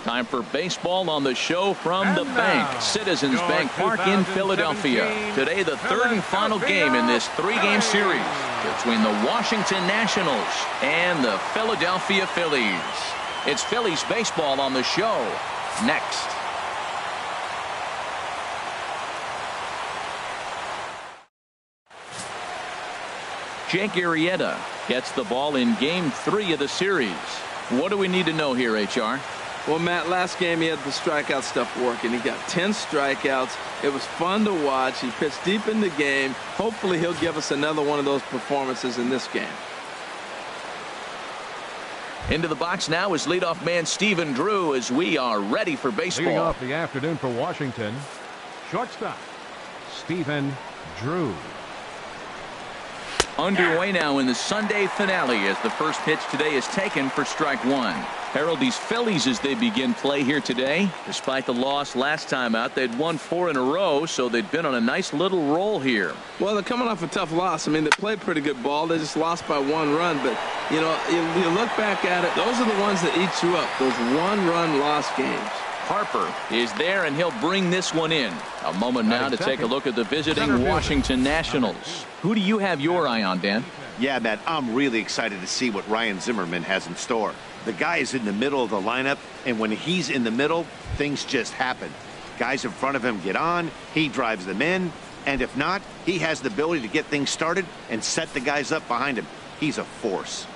Time for baseball on the show from the bank. Citizens Bank Park in Philadelphia. Today, the third and final game in this three-game series between the Washington Nationals and the Philadelphia Phillies. It's Phillies baseball on the show next. Jake Arrieta gets the ball in game 3 of the series. What do we need to know here, HR? Well, Matt, last game he had the strikeout stuff working. He got 10 strikeouts. It was fun to watch. He pitched deep in the game. Hopefully he'll give us another one of those performances in this game. Into the box now is leadoff man Stephen Drew as we are ready for baseball. Leading off the afternoon for Washington, shortstop Stephen Drew. Underway now in the Sunday finale as the first pitch today is taken for strike one. Harold, these Phillies, as they begin play here today, despite the loss last time out, they'd won 4 in a row, so they'd been on a nice little roll here. Well, they're coming off a tough loss. I mean, they played pretty good ball. They just lost by 1 run. But, you know, you look back at it, those are the ones that eat you up, those 1-run loss games. Harper is there, and he'll bring this one in. A moment now to take a look at the visiting Washington Nationals. Who do you have your eye on, Dan? Yeah, Matt, I'm really excited to see what Ryan Zimmerman has in store. The guy is in the middle of the lineup, and when he's in the middle, things just happen. Guys in front of him get on, he drives them in, and if not, he has the ability to get things started and set the guys up behind him. He's a force.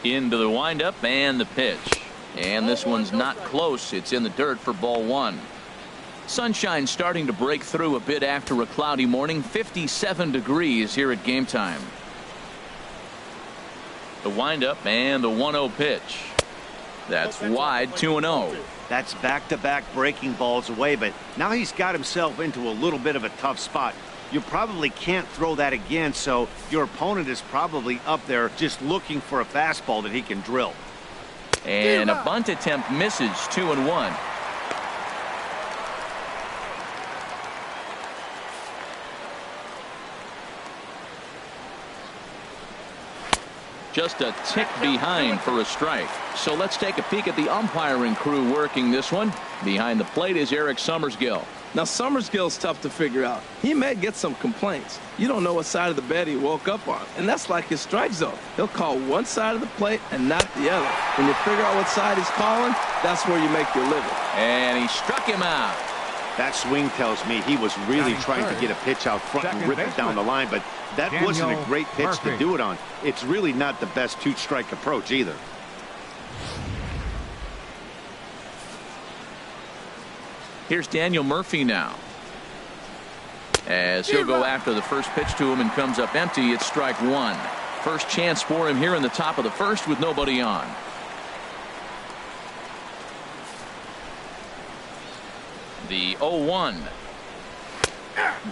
Into the windup and the pitch. And this one's not close. It's in the dirt for ball 1. Sunshine starting to break through a bit after a cloudy morning. 57 degrees here at game time. The windup and the 1-0 pitch. That's wide, 2-0. That's back-to-back breaking balls away, but now he's got himself into a little bit of a tough spot. You probably can't throw that again, so your opponent is probably up there just looking for a fastball that he can drill. And a bunt attempt misses, 2-1. Just a tick behind for a strike. So let's take a peek at the umpiring crew working this one. Behind the plate is Eric Summersgill. Now, Summersgill's tough to figure out. He may get some complaints. You don't know what side of the bed he woke up on, and that's like his strike zone. He'll call one side of the plate and not the other. When you figure out what side he's calling, that's where you make your living. And he struck him out. That swing tells me he was really trying to get a pitch out front and rip it down the line, but that wasn't a great pitch to do it on. It's really not the best two-strike approach either. Here's Daniel Murphy now. As he'll go after the first pitch to him and comes up empty, it's strike 1. First chance for him here in the top of the first with nobody on. The 0-1.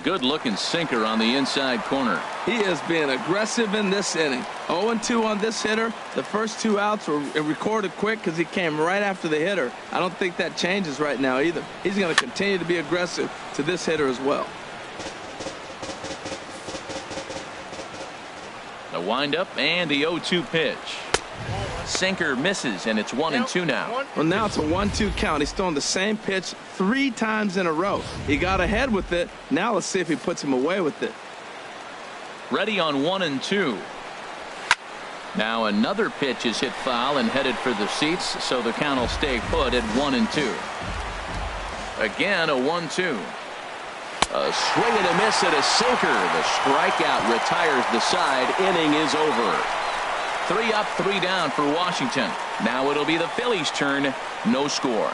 Good looking sinker on the inside corner. He is being aggressive in this inning. 0-2 on this hitter. The first 2 outs were recorded quick because he came right after the hitter. I don't think that changes right now either. He's going to continue to be aggressive to this hitter as well. The windup and the 0-2 pitch. Sinker misses, and it's 1-2 now. Well, now it's a 1-2 count. He's throwing the same pitch 3 times in a row. He got ahead with it. Now let's see if he puts him away with it. Ready on 1-2. Now another pitch is hit foul and headed for the seats, so the count will stay put at 1-2. Again, a 1-2. A swing and a miss at a sinker. The strikeout retires the side. Inning is over. 3 up, 3 down for Washington. Now it'll be the Phillies' turn. No score.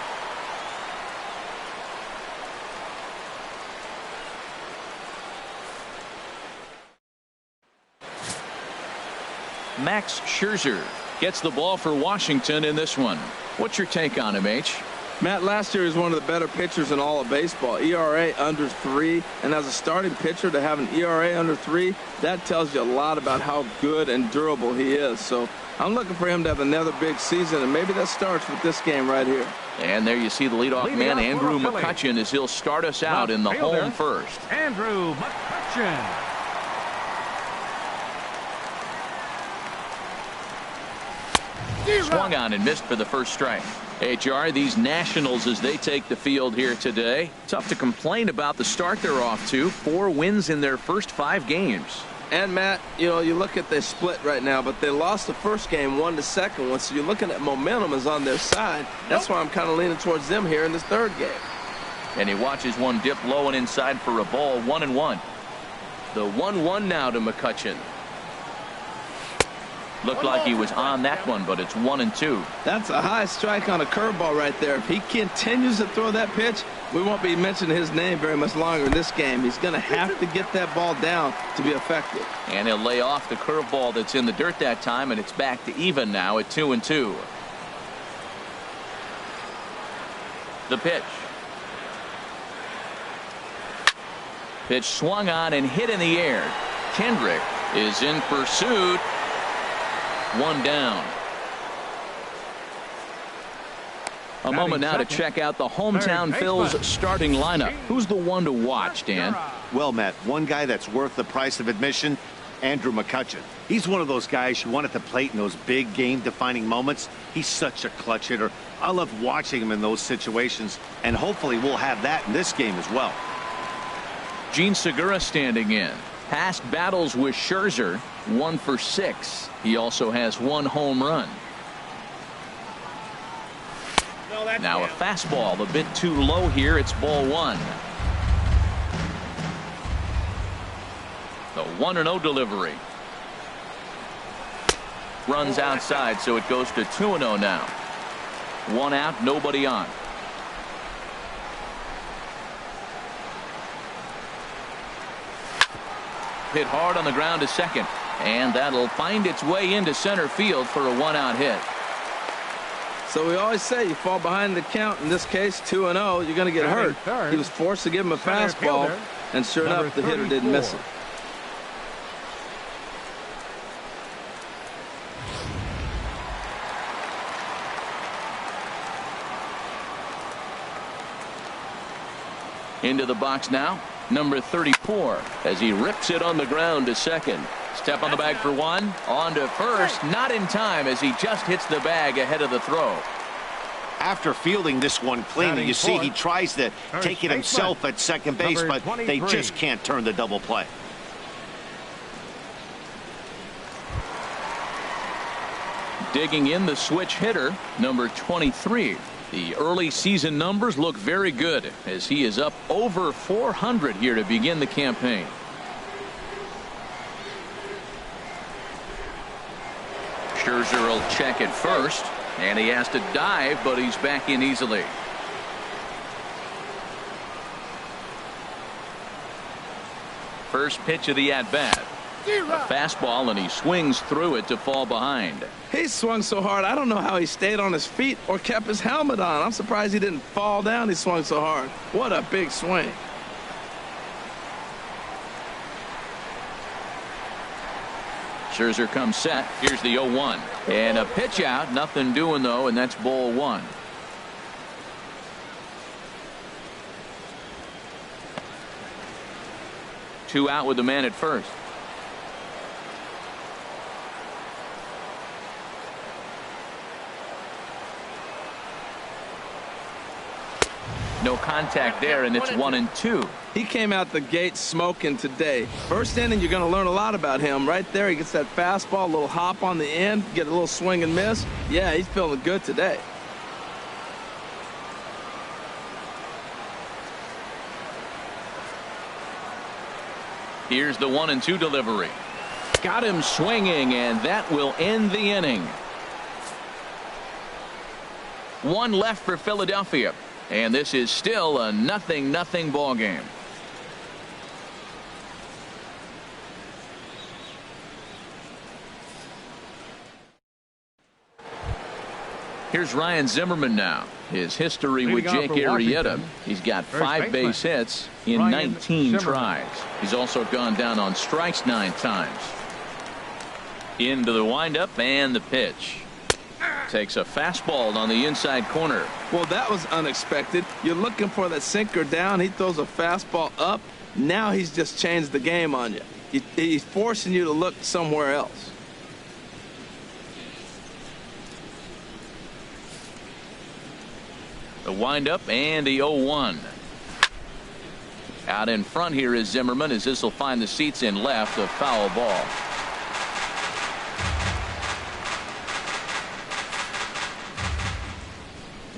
Max Scherzer gets the ball for Washington in this one. What's your take on him, H? Matt, last year he was one of the better pitchers in all of baseball. ERA under 3, and as a starting pitcher to have an ERA under 3, that tells you a lot about how good and durable he is. So I'm looking for him to have another big season, and maybe that starts with this game right here. And there you see the leadoff man, Andrew McCutchen, as he'll start us out in the home first. Andrew McCutchen. Swung on and missed for the first strike. HR, these Nationals, as they take the field here today, tough to complain about the start they're off to. 4 wins in their first 5 games. And Matt, you know, you look at the split right now, but they lost the first game, won the second one, so you're looking at momentum is on their side. That's why I'm kind of leaning towards them here in this third game. And he watches one dip low and inside for a ball. 1-1. The 1-1 now to McCutchen. Looked like he was on that one, but it's 1-2. That's a high strike on a curveball right there. If he continues to throw that pitch, we won't be mentioning his name very much longer in this game. He's going to have to get that ball down to be effective. And he'll lay off the curveball that's in the dirt that time, and it's back to even now at 2-2. The pitch. Pitch swung on and hit in the air. Kendrick is in pursuit. 1 down. A moment now to check out the hometown Phil's starting lineup. Who's the one to watch, Dan? Well, Matt, one guy that's worth the price of admission, Andrew McCutchen. He's one of those guys you want at the plate in those big game-defining moments. He's such a clutch hitter. I love watching him in those situations, and hopefully we'll have that in this game as well. Gene Segura standing in. Past battles with Scherzer, 1 for 6. He also has 1 home run. Now a fastball a bit too low here. It's ball 1. The 1-0 delivery. Runs outside, so it goes to 2-0 now. 1 out, nobody on. Hit hard on the ground to second, and that'll find its way into center field for a 1-out hit. So we always say you fall behind the count. In this case, 2-0, you're going to get hurt. He was forced to give him a fastball, and sure enough, the hitter didn't miss it. Into the box now, number 34, as he rips it on the ground to second. Step on the bag for 1. On to first. Not in time, as he just hits the bag ahead of the throw. After fielding this one cleanly, you see he tries to take it himself at second base, but they just can't turn the double play. Digging in the switch hitter, number 23. The early season numbers look very good, as he is up over 400 here to begin the campaign. Scherzer will check it first, and he has to dive, but he's back in easily. First pitch of the at-bat. A fastball, and he swings through it to fall behind. He swung so hard, I don't know how he stayed on his feet or kept his helmet on. I'm surprised he didn't fall down. He swung so hard. What a big swing. Scherzer comes set. Here's the 0-1. And a pitch out. Nothing doing, though, and that's ball 1. Two out with the man at first. No contact there, and it's 1-2. He came out the gate smoking today. First inning, you're going to learn a lot about him. Right there, he gets that fastball, a little hop on the end, get a little swing and miss. Yeah, he's feeling good today. Here's the 1-2 delivery. Got him swinging, and that will end the inning. 1 left for Philadelphia. And this is still a 0-0 ball game. Here's Ryan Zimmerman now. His history with Jake Arrieta. He's got 5 base hits in 19 tries. He's also gone down on strikes 9 times. Into the windup and the pitch. Takes a fastball on the inside corner. Well, that was unexpected. You're looking for that sinker down. He throws a fastball up. Now he's just changed the game on you. He's forcing you to look somewhere else. windup and the 0-1. Out in front here is Zimmerman, as this will find the seats in left. A foul ball.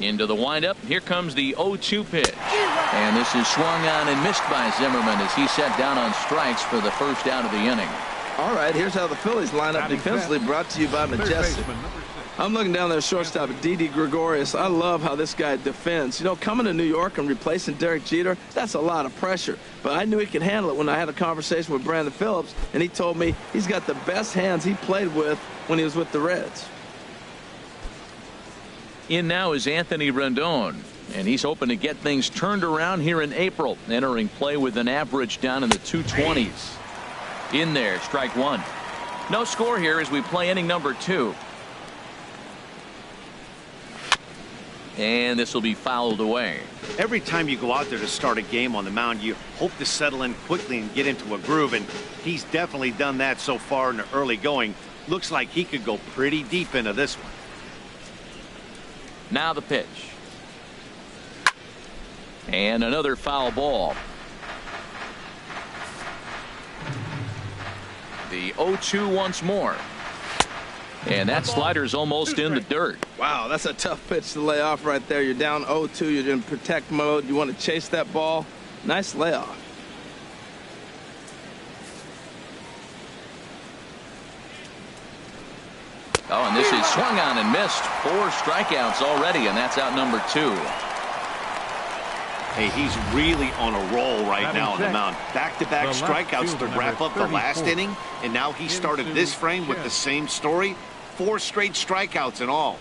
Into the windup. Here comes the 0-2 pitch. And this is swung on and missed by Zimmerman as he set down on strikes for the first out of the inning. All right, here's how the Phillies line up defensively, brought to you by Majestic. I'm looking down there, shortstop Didi Gregorius. I love how this guy defends. You know, coming to New York and replacing Derek Jeter, that's a lot of pressure. But I knew he could handle it when I had a conversation with Brandon Phillips, and he told me he's got the best hands he played with when he was with the Reds. In now is Anthony Rendon, and he's hoping to get things turned around here in April, entering play with an average down in the 220s. In there, strike one. No score here as we play inning number 2. And this will be fouled away. Every time you go out there to start a game on the mound, you hope to settle in quickly and get into a groove, and he's definitely done that so far in the early going. Looks like he could go pretty deep into this one. Now the pitch. And another foul ball. The 0-2 once more. And that slider's almost in the dirt. Wow, that's a tough pitch to lay off right there. You're down 0-2. You're in protect mode. You want to chase that ball. Nice layoff. Oh, and this is swung on and missed. 4 strikeouts already, and that's out number 2. Hey, he's really on a roll right now on the mound. Back-to-back strikeouts to wrap up the last inning, and now he started this frame with the same story. 4 straight strikeouts in all.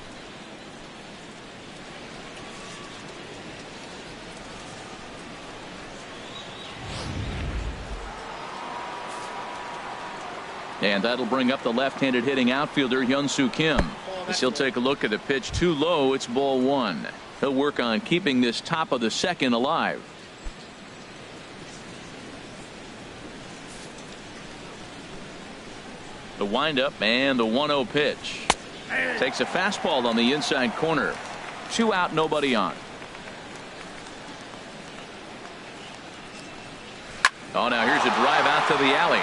And that'll bring up the left-handed hitting outfielder Hyun-Soo Kim. As he'll take a look at the pitch too low. It's ball 1. He'll work on keeping this top of the second alive. The windup and the 1-0 pitch. Takes a fastball on the inside corner. 2 out, nobody on. Oh, now here's a drive out to the alley.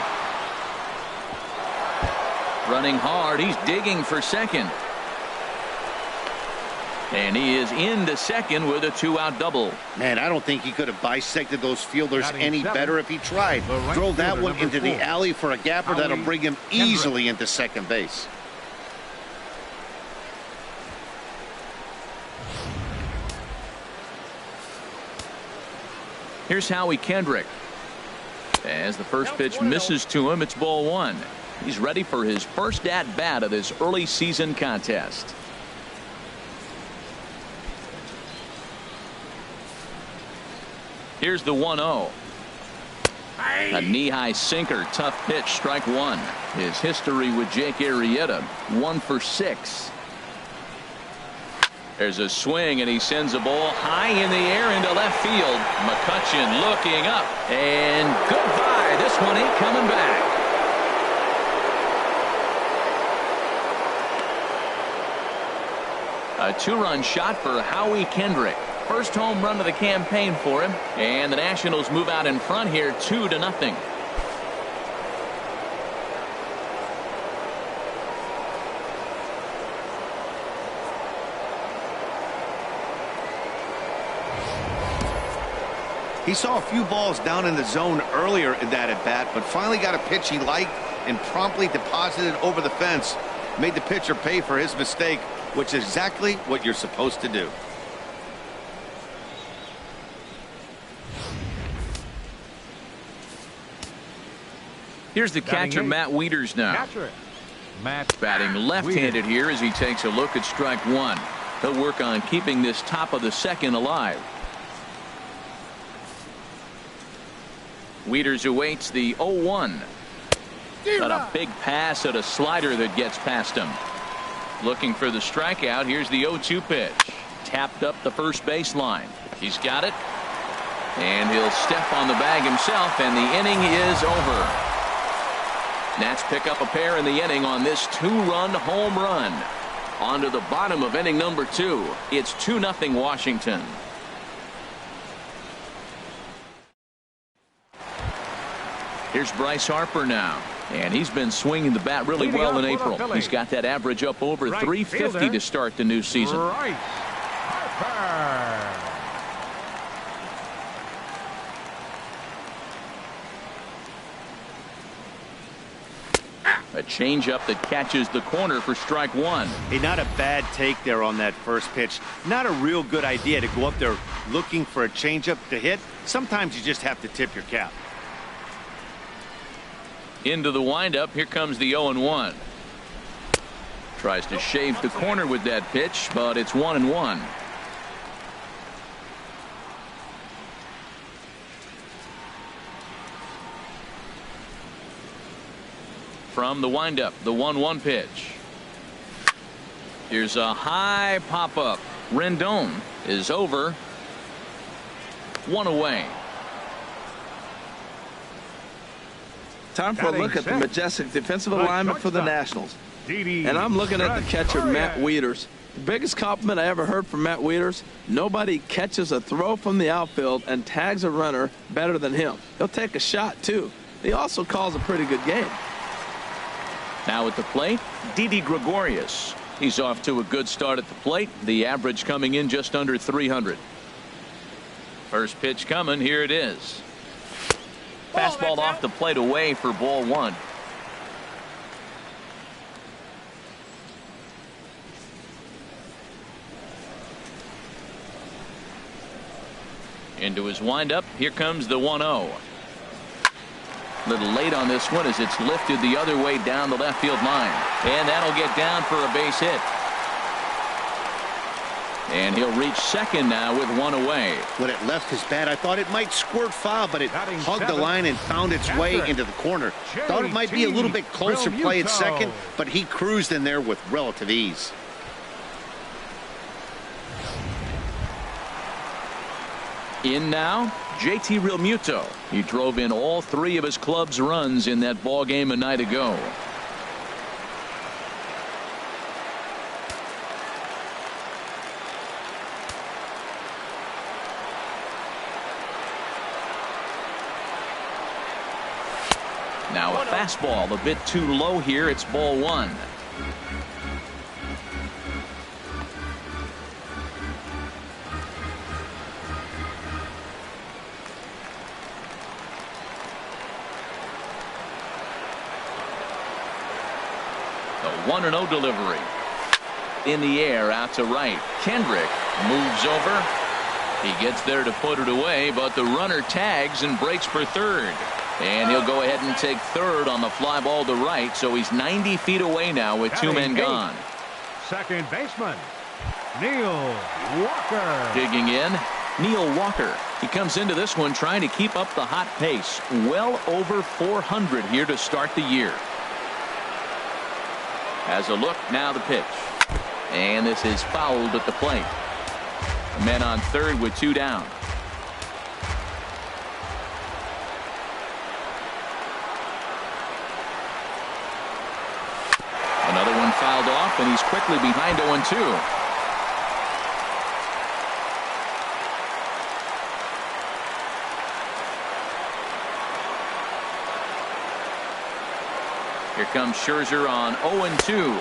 Running hard. He's digging for second. And he is into second with a 2-out double. Man, I don't think he could have bisected those fielders any better if he tried. Drove that one into the alley for a gapper that'll bring him easily into second base. Here's Howie Kendrick. As the first pitch misses to him, it's ball 1. He's ready for his first at-bat of this early season contest. Here's the 1-0. A knee-high sinker. Tough pitch. Strike 1. His history with Jake Arrieta, 1 for 6. There's a swing, and he sends a ball high in the air into left field. McCutchen looking up, and goodbye. This one ain't coming back. A 2-run shot for Howie Kendrick. First home run of the campaign for him, and the Nationals move out in front here 2-0. He saw a few balls down in the zone earlier in that at bat, but finally got a pitch he liked and promptly deposited over the fence. Made the pitcher pay for his mistake, which is exactly what you're supposed to do. Here's the catcher, Matt Wieters now. Batting left-handed here as he takes a look at strike 1. He'll work on keeping this top of the second alive. Wieters awaits the 0-1. Got a big pass at a slider that gets past him. Looking for the strikeout. Here's the 0-2 pitch. Tapped up the first baseline. He's got it. And he'll step on the bag himself, and the inning is over. Nats pick up a pair in the inning on this 2-run home run. On to the bottom of inning number 2. It's 2-0 Washington. Here's Bryce Harper now. And he's been swinging the bat really well in April. He's got that average up over 350 to start the new season. Bryce Harper. A changeup that catches the corner for strike 1. Hey, not a bad take there on that first pitch. Not a real good idea to go up there looking for a changeup to hit. Sometimes you just have to tip your cap. Into the windup. Here comes the 0-1. Tries to shave the corner with that pitch, but it's 1-1. From the windup, the 1-1 pitch. Here's a high pop-up. Rendon is over. 1 away. Time for a look at the majestic defensive alignment for the Nationals. And I'm looking at the catcher, Matt Wieters. The biggest compliment I ever heard from Matt Wieters: nobody catches a throw from the outfield and tags a runner better than him. He'll take a shot, too. He also calls a pretty good game. Now at the plate, Didi Gregorius. He's off to a good start at the plate. The average coming in just under 300. First pitch coming. Here it is. Fastball off the plate away for ball 1. Into his windup. Here comes the 1-0. Little late on this one as it's lifted the other way down the left field line. And that'll get down for a base hit. And he'll reach second now with 1 away. When it left his bat, I thought it might squirt foul, but it hugged the line and found its way into the corner. Thought it might be a little bit closer play at second, but he cruised in there with relative ease. In now, JT Realmuto. He drove in all 3 of his club's runs in that ball game a night ago. Now a fastball a bit too low here. It's ball 1. The 1-0 delivery. In the air out to right. Kendrick moves over. He gets there to put it away, but the runner tags and breaks for third. And he'll go ahead and take third on the fly ball to right, so he's 90 feet away now with 2 men gone. Second baseman, Neil Walker. Digging in, Neil Walker. He comes into this one trying to keep up the hot pace. Well over 400 here to start the year. Has a look, now the pitch. And this is fouled at the plate. Men on third with 2 down. Another one fouled off, and he's quickly behind 0-2. Here comes Scherzer on 0-2.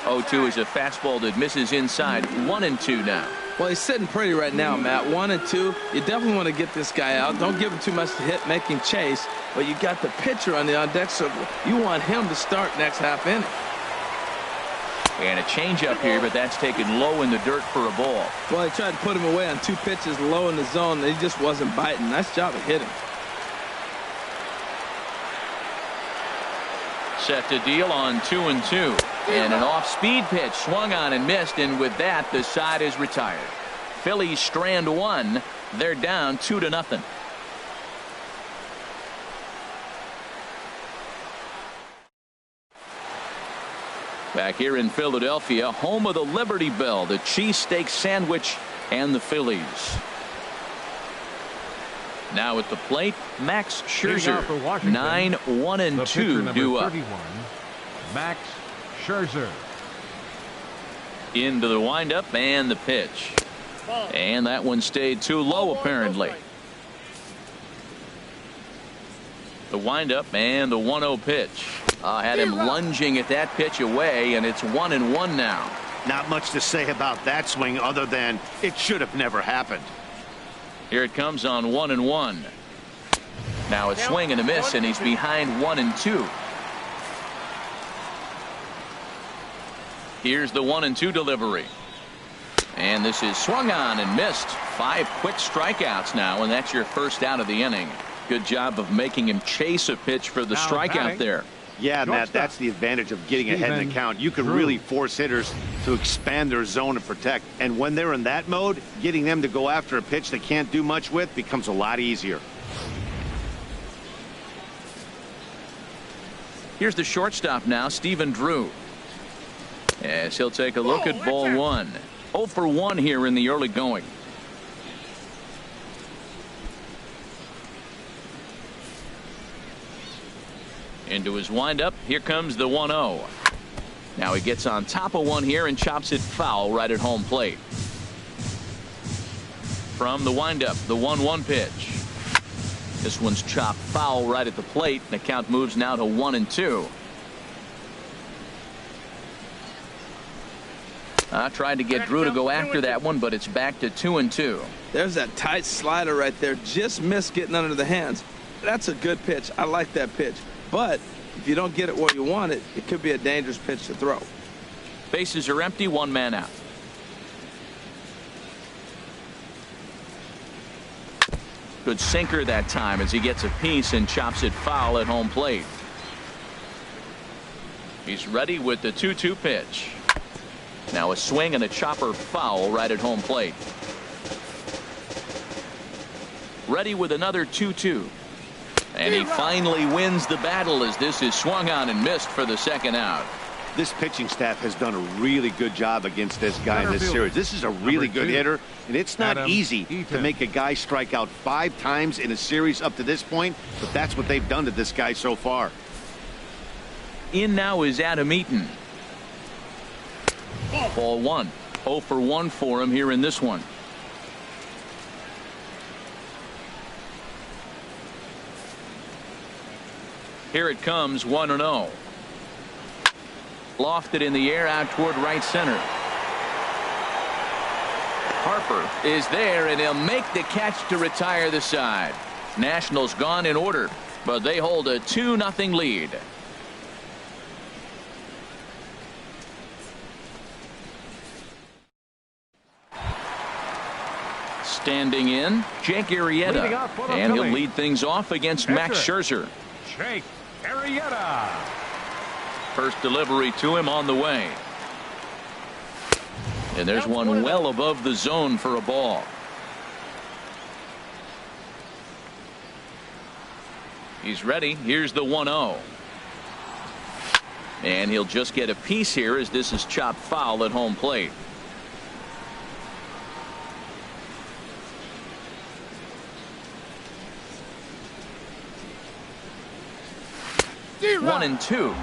0-2 is a fastball that misses inside. 1-2 now. Well, he's sitting pretty right now, Matt. 1-2. You definitely want to get this guy out. Don't give him too much to hit, make him chase. But you got the pitcher on the on-deck circle. You want him to start next half inning. And a changeup here, but that's taken low in the dirt for a ball. Well, he tried to put him away on 2 pitches low in the zone. And he just wasn't biting. Nice job of hitting. Set to deal on 2-2. And an off-speed pitch swung on and missed, and with that the side is retired. Phillies strand 1. They're down 2-0. Back here in Philadelphia, home of the Liberty Bell, the cheesesteak sandwich, and the Phillies. Now at the plate, Max Scherzer. 9-1-2 due up. Max Scherzer. Into the windup and the pitch. And that one stayed too low apparently. The windup and the 1-0 pitch. Had him lunging at that pitch away, and it's 1-1 now. Not much to say about that swing other than it should have never happened. Here it comes on 1-1. Now a swing and a miss, and he's behind 1-2. Here's the 1-2 delivery. And this is swung on and missed. 5 quick strikeouts now, and that's your first out of the inning. Good job of making him chase a pitch for the strikeout there. Yeah, Matt, that's the advantage of getting ahead in the count. You can really force hitters to expand their zone and protect. And when they're in that mode, getting them to go after a pitch they can't do much with becomes a lot easier. Here's the shortstop now, Stephen Drew. As he'll take a look at ball 1. 0 for 1 here in the early going. Into his windup. Here comes the 1-0. Now he gets on top of one here and chops it foul right at home plate. From the windup, the 1-1 pitch. This one's chopped foul right at the plate. The count moves now to 1-2. Tried to get Drew to go after that one, but it's back to 2-2. There's that tight slider right there. Just missed getting under the hands. That's a good pitch. I like that pitch. But if you don't get it where you want it, it could be a dangerous pitch to throw. Bases are empty, 1 man out. Good sinker that time as he gets a piece and chops it foul at home plate. He's ready with the 2-2 pitch. Now a swing and a chopper foul right at home plate. Ready with another 2-2. And he finally wins the battle as this is swung on and missed for the second out. This pitching staff has done a really good job against this guy in this series. This is a really good hitter, and it's not easy to make a guy strike out 5 times in a series up to this point, but that's what they've done to this guy so far. In now is Adam Eaton. Ball 1. 0 for 1 for him here in this one. Here it comes, 1-0. Lofted in the air out toward right center. Harper is there, and he'll make the catch to retire the side. Nationals gone in order, but they hold a 2-0 lead. Standing in, Jake Arrieta, and he'll lead things off against Max Scherzer. Jake Arrieta. First delivery to him on the way. And there's one well above the zone for a ball. He's ready. Here's the 1-0. And he'll just get a piece here as this is chopped foul at home plate. One and 2.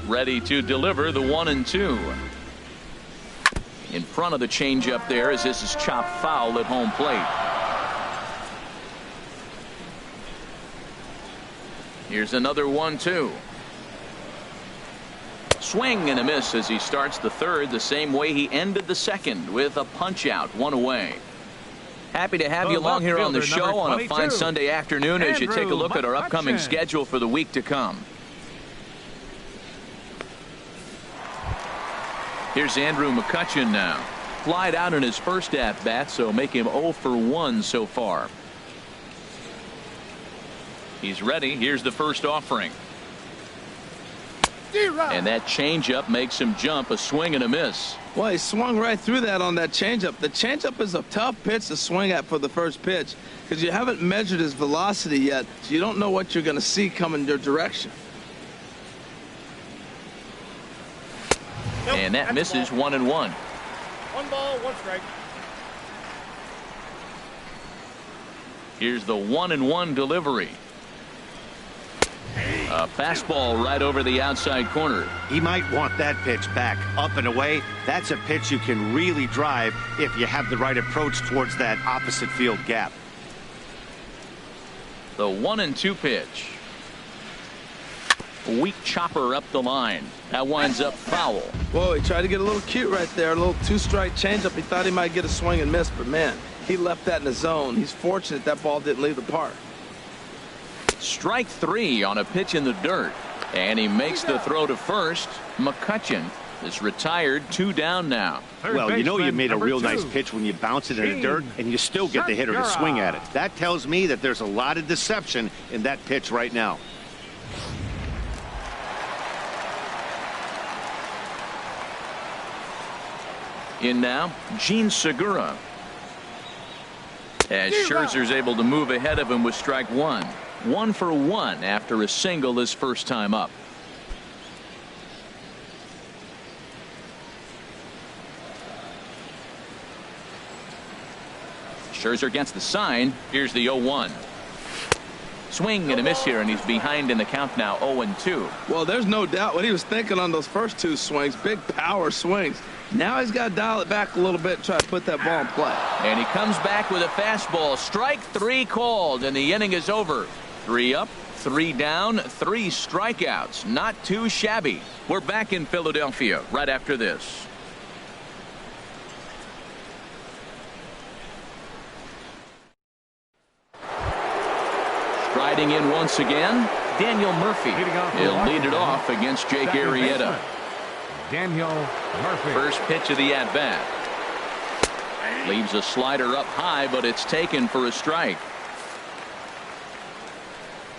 Ready to deliver the 1-2. In front of the changeup there as this is chopped foul at home plate. Here's another 1-2. Swing and a miss as he starts the third the same way he ended the second with a punch out, 1 away. Happy to have you along here on the show on a fine Sunday afternoon as you take a look at our upcoming schedule for the week to come. Here's Andrew McCutchen now. Flied out in his first at-bat, so make him 0 for 1 so far. He's ready. Here's the first offering. And that changeup makes him jump. A swing and a miss. Well, he swung right through that on that changeup. The changeup is a tough pitch to swing at for the first pitch because you haven't measured his velocity yet, so you don't know what you're going to see coming your direction. And that misses 1-1. 1 ball, 1 strike. Here's the 1-1 delivery. A fastball right over the outside corner. He might want that pitch back, up and away. That's a pitch you can really drive if you have the right approach towards that opposite field gap. The 1-2 pitch. Weak chopper up the line. That winds up foul. Whoa, he tried to get a little cute right there. A little two-strike changeup. He thought he might get a swing and miss, but man, he left that in the zone. He's fortunate that ball didn't leave the park. Strike 3 on a pitch in the dirt. And he makes the throw to first. McCutchen is retired, 2 down now. Well, you know you made a real nice pitch when you bounce it in the dirt and you still get the hitter to swing at it. That tells me that there's a lot of deception in that pitch right now. In now, Gene Segura. As Scherzer's able to move ahead of him with strike 1. 1 for 1 after a single his first time up. Scherzer gets the sign. Here's the 0-1. Swing and a miss here, and he's behind in the count now, 0-2. Well, there's no doubt what he was thinking on those first 2 swings. Big power swings. Now he's got to dial it back a little bit and try to put that ball in play. And he comes back with a fastball. Strike 3 called, and the inning is over. 3 up, 3 down, 3 strikeouts. Not too shabby. We're back in Philadelphia right after this. Striding in once again, Daniel Murphy. He'll lead it off against Jake Arrieta. Daniel Murphy. First pitch of the at-bat. Leaves a slider up high, but it's taken for a strike.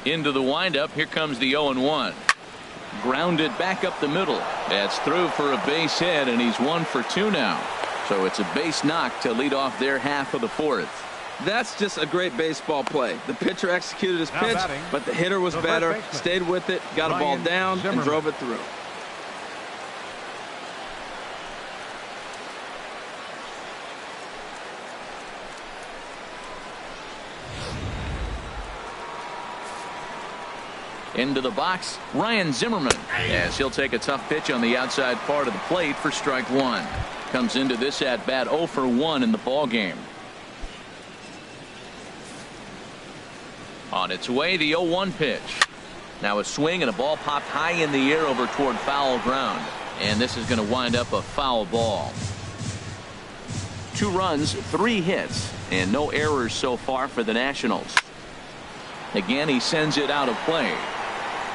Into the windup. Here comes the 0-1. Grounded back up the middle. That's through for a base hit, and he's 1 for 2 now. So it's a base knock to lead off their half of the 4th. That's just a great baseball play. The pitcher executed his pitch, but the hitter was better, stayed with it, got a ball down, and drove it through. Into the box, Ryan Zimmerman, as he'll take a tough pitch on the outside part of the plate for strike 1. Comes into this at bat 0 for 1 in the ball game. On its way, the 0-1 pitch. Now a swing and a ball popped high in the air over toward foul ground, and this is going to wind up a foul ball. 2 runs, 3 hits, and no errors so far for the Nationals. Again, he sends it out of play.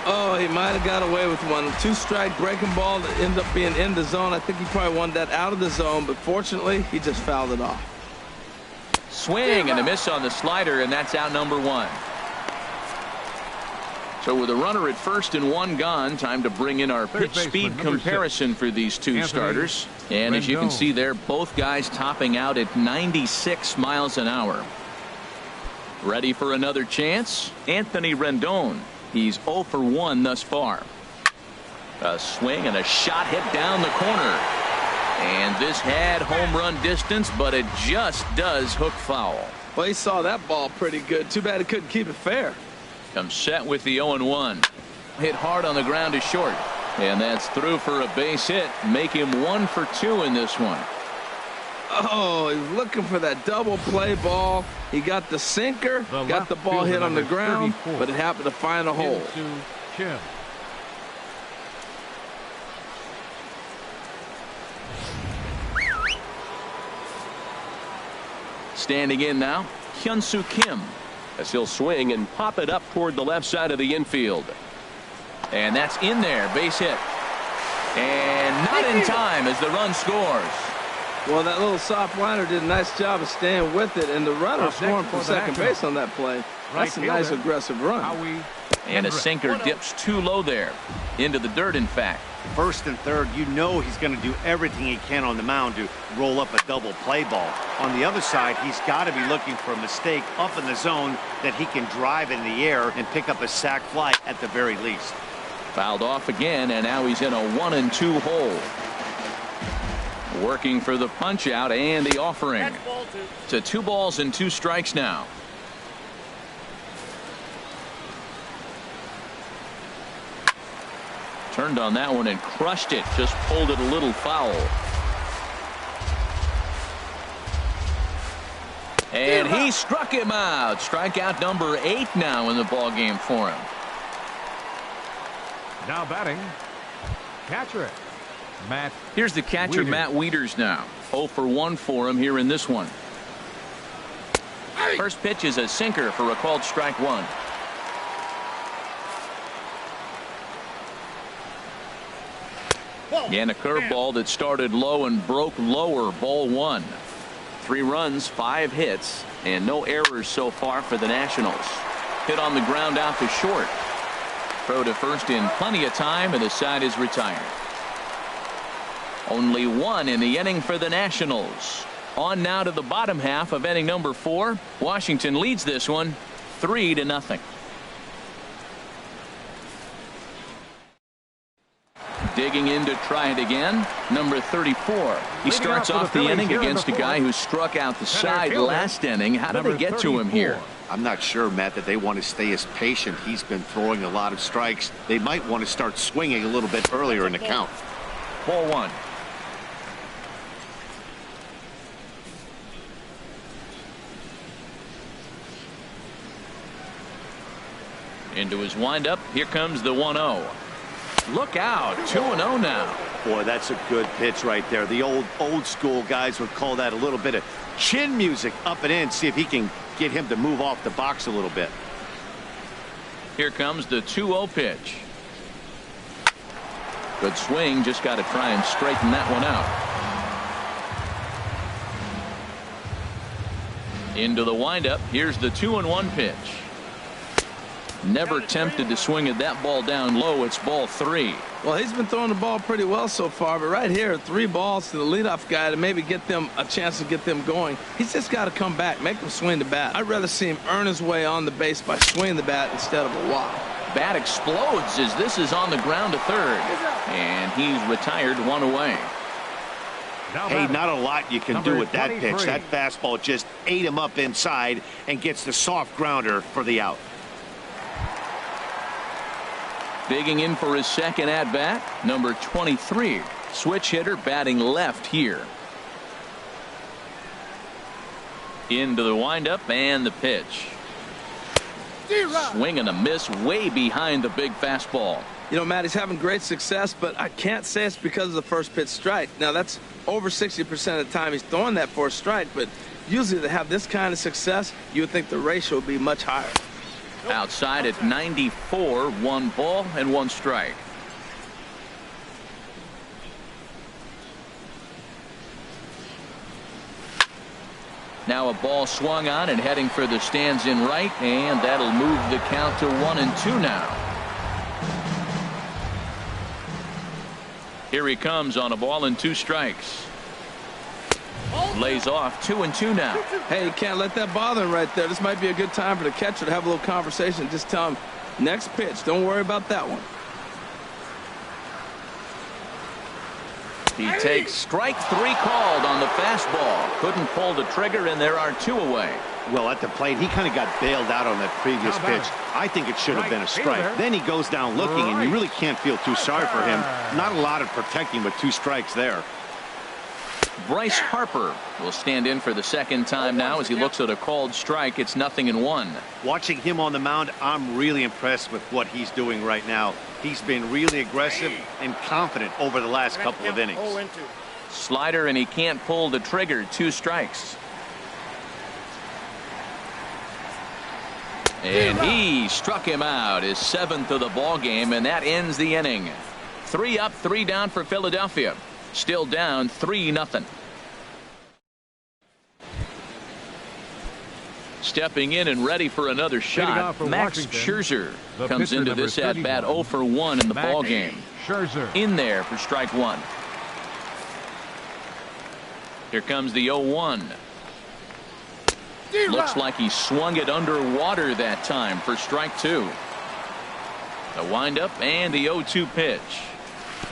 Oh, he might have got away with one. 2-strike breaking ball that ended up being in the zone. I think he probably wanted that out of the zone, but fortunately, he just fouled it off. Swing and a miss on the slider, and that's out number 1. So with a runner at first and 1 gone, time to bring in our pitch speed comparison for these 2 starters. And as you can see there, both guys topping out at 96 miles an hour. Ready for another chance? Anthony Rendon. He's 0 for 1 thus far. A swing and a shot hit down the corner. And this had home run distance, but it just does hook foul. Well, he saw that ball pretty good. Too bad he couldn't keep it fair. Comes set with the 0-1. Hit hard on the ground to short. And that's through for a base hit. Make him 1 for 2 in this one. Oh, he's looking for that double play ball. He got the sinker, got the ball hit on the ground, but it happened to find a hole. Standing in now, Hyun-Soo Kim, as he'll swing and pop it up toward the left side of the infield. And that's in there, base hit. And not in time as the run scores. Well, that little soft liner did a nice job of staying with it, and the runner scoring from second base on that play. That's a nice aggressive run. And a sinker dips too low there. Into the dirt, in fact. First and third, you know he's going to do everything he can on the mound to roll up a double play ball. On the other side, he's got to be looking for a mistake up in the zone that he can drive in the air and pick up a sac fly at the very least. Fouled off again, and now he's in a 1-2 hole. Working for the punch out and the offering. To 2 balls and 2 strikes now. Turned on that one and crushed it. Just pulled it a little foul. And he struck him out. Strikeout number 8 now in the ball game for him. Now batting, catcher Matt. Here's the catcher, Wieters. Matt Wieters now. 0 for 1 for him here in this one. First pitch is a sinker for a called strike 1. And a curveball that started low and broke lower. Ball 1. 3 runs, 5 hits, and no errors so far for the Nationals. Hit on the ground out to short. Throw to first in plenty of time, and the side is retired. Only 1 in the inning for the Nationals. On now to the bottom half of inning number 4. Washington leads this one 3-0. Digging in to try it again, number 34. He starts off the inning against a guy who struck out the side last inning. How did they get to him here? I'm not sure, Matt, that they want to stay as patient. He's been throwing a lot of strikes. They might want to start swinging a little bit earlier in the count. Ball 1. Into his windup. Here comes the 1-0. Look out. 2-0 now. Boy, that's a good pitch right there. The old school guys would call that a little bit of chin music up and in. See if he can get him to move off the box a little bit. Here comes the 2-0 pitch. Good swing. Just got to try and straighten that one out. Into the windup. Here's the 2-1 pitch. Never tempted to swing at that ball down low. It's ball 3. Well, he's been throwing the ball pretty well so far, but right here, 3 balls to the leadoff guy to maybe get them a chance to get them going. He's just got to come back, make them swing the bat. I'd rather see him earn his way on the base by swinging the bat instead of a walk. Bat explodes as this is on the ground to third, and he's retired 1 away. Hey, not a lot you can do with that pitch. That fastball just ate him up inside and gets the soft grounder for the out. Digging in for his second at bat, number 23. Switch hitter batting left here. Into the windup and the pitch. Swing and a miss way behind the big fastball. You know, Matt, he's having great success, but I can't say it's because of the first pitch strike. Now, that's over 60% of the time he's throwing that for a strike, but usually to have this kind of success, you would think the ratio would be much higher. Outside at 94, 1 ball and 1 strike. Now a ball swung on and heading for the stands in right, and that'll move the count to 1-2 now. Here he comes on a ball and 2 strikes. Lays off 2-2 now. Hey, you can't let that bother him right there. This might be a good time for the catcher to have a little conversation. Just tell him, next pitch, don't worry about that one. He takes strike 3 called on the fastball. Couldn't pull the trigger, and there are 2 away. Well, at the plate, he kind of got bailed out on that previous pitch. I think it should have been a strike. Then he goes down looking, and you really can't feel too sorry for him. Not a lot of protecting with 2 strikes there. Bryce Harper will stand in for the second time now as he looks at a called strike. It's 0-1. Watching him on the mound, I'm really impressed with what he's doing right now. He's been really aggressive and confident over the last couple of innings. Slider, and he can't pull the trigger. 2 strikes. And he struck him out, his 7th of the ball game, and that ends the inning. 3 up, 3 down for Philadelphia. Still down 3-0. Stepping in and ready for another shot, Max Scherzer comes into this at bat 0 for 1 in the ball game. In there for strike 1. Here comes the 0-1. Looks like he swung it underwater that time for strike 2. The windup and the 0-2 pitch.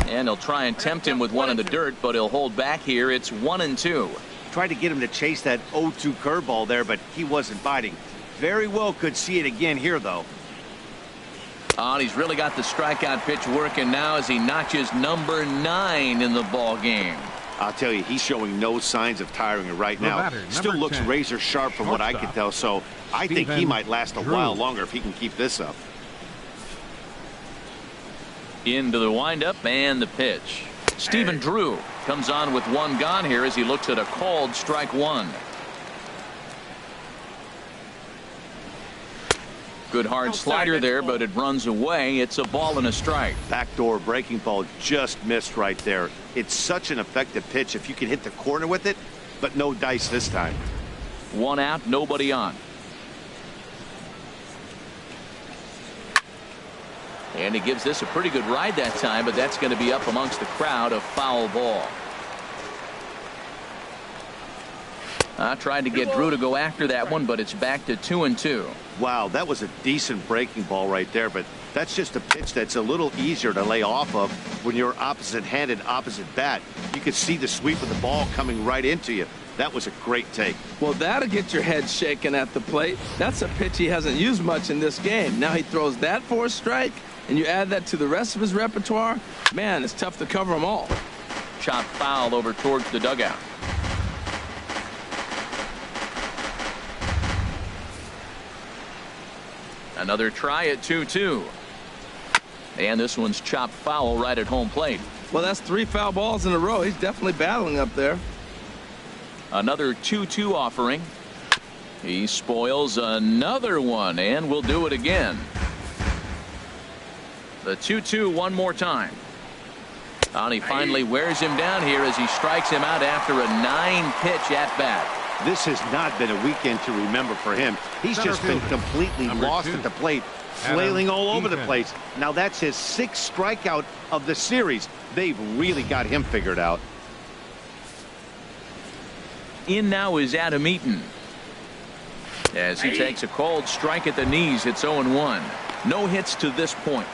And he'll try and tempt him with one in the dirt, but he'll hold back here. It's 1-2. Tried to get him to chase that 0-2 curveball there, but he wasn't biting. Very well could see it again here, though. Oh, and he's really got the strikeout pitch working now as he notches number 9 in the ball game. I'll tell you, he's showing no signs of tiring right now. Still looks 10, razor sharp from what I can tell, so I think he might last a while longer if he can keep this up. Into the windup and the pitch. Stephen Drew comes on with 1 gone here as he looks at a called strike 1. Good hard slider there, but it runs away. It's a ball and a strike. Backdoor breaking ball just missed right there. It's such an effective pitch if you can hit the corner with it, but no dice this time. 1 out, nobody on. And he gives this a pretty good ride that time, but that's going to be up amongst the crowd. A foul ball. I tried to get Drew to go after that one, but it's back to 2-2. Wow, that was a decent breaking ball right there, but that's just a pitch that's a little easier to lay off of when you're opposite-handed, opposite bat. You could see the sweep of the ball coming right into you. That was a great take. Well, that'll get your head shaking at the plate. That's a pitch he hasn't used much in this game. Now he throws that for a strike, and you add that to the rest of his repertoire. Man, it's tough to cover them all. Chop foul over towards the dugout. Another try at 2-2. And this one's chopped foul right at home plate. Well, that's 3 foul balls in a row. He's definitely battling up there. Another 2-2 offering. He spoils another one and will do it again. The 2-2 one more time. And he finally wears him down here as he strikes him out after a 9-pitch at bat. This has not been a weekend to remember for him. He's just been completely lost at the plate, flailing all over the place. Now that's his 6th strikeout of the series. They've really got him figured out. In now is Adam Eaton. As he takes a called strike at the knees, it's 0-1. No hits to this point.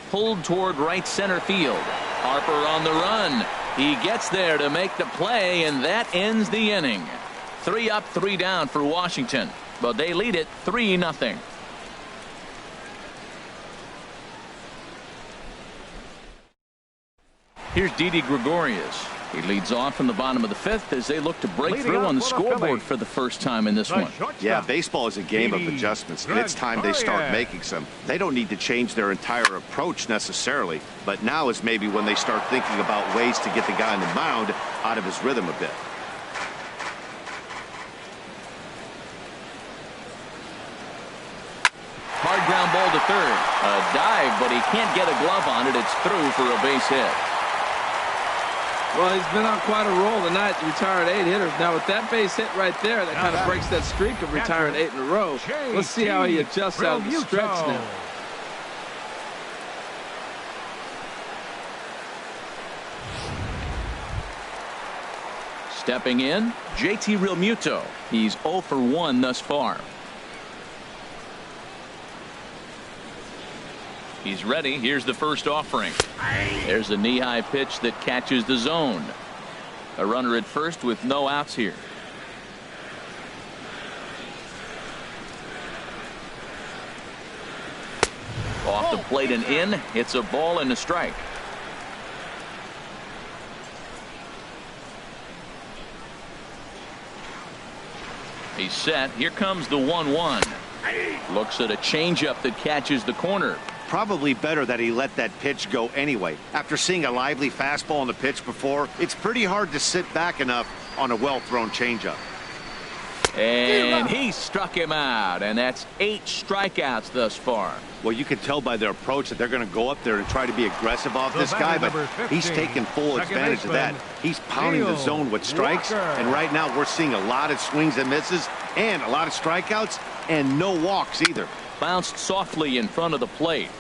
Pulled toward right center field. Harper on the run. He gets there to make the play, and that ends the inning. 3 up, 3 down for Washington, but they lead it 3-0. Here's Didi Gregorius. He leads off in the bottom of the 5th as they look to break through on the scoreboard for the first time in this one. Yeah, baseball is a game of adjustments, and it's time they start making some. They don't need to change their entire approach necessarily, but now is maybe when they start thinking about ways to get the guy on the mound out of his rhythm a bit. Hard ground ball to third. A dive, but he can't get a glove on it. It's through for a base hit. Well, he's been on quite a roll tonight. Retired 8 hitters. Now with that base hit right there, that kind of breaks that streak of retiring 8 in a row. Let's see how he adjusts out of the stretch now. Stepping in, JT Realmuto. He's 0 for 1 thus far. He's ready. Here's the first offering. There's a knee-high pitch that catches the zone. A runner at first with no outs here. Off the plate and in. It's a ball and a strike. He's set. Here comes the 1-1. Looks at a changeup that catches the corner. Probably better that he let that pitch go anyway. After seeing a lively fastball on the pitch before, it's pretty hard to sit back enough on a well-thrown changeup. And he struck him out, and that's 8 strikeouts thus far. Well, you can tell by their approach that they're going to go up there and try to be aggressive off this guy, but he's taking full advantage of that. He's pounding the zone with strikes, and right now we're seeing a lot of swings and misses and a lot of strikeouts and no walks either. Bounced softly in front of the plate.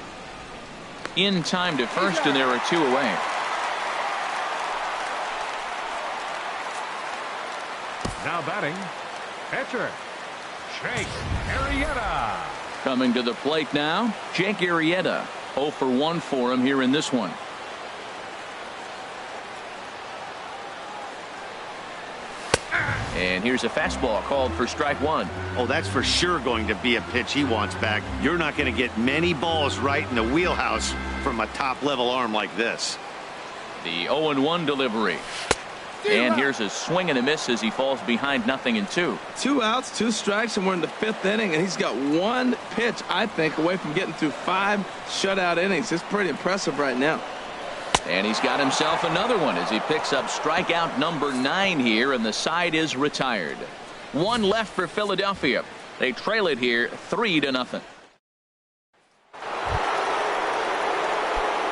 In time to first, and there are 2 away. Now batting, pitcher, Jake Arrieta. Coming to the plate now, Jake Arrieta. 0 for 1 for him here in this one. And here's a fastball called for strike one. Oh, that's for sure going to be a pitch he wants back. You're not going to get many balls right in the wheelhouse from a top-level arm like this. The 0-1 delivery. And here's a swing and a miss as he falls behind 0-2. 2 outs, 2 strikes, and we're in the 5th inning, and he's got 1 pitch, I think, away from getting through 5 shutout innings. It's pretty impressive right now. And he's got himself another one as he picks up strikeout number 9 here, and the side is retired. 1 left for Philadelphia. They trail it here 3-0.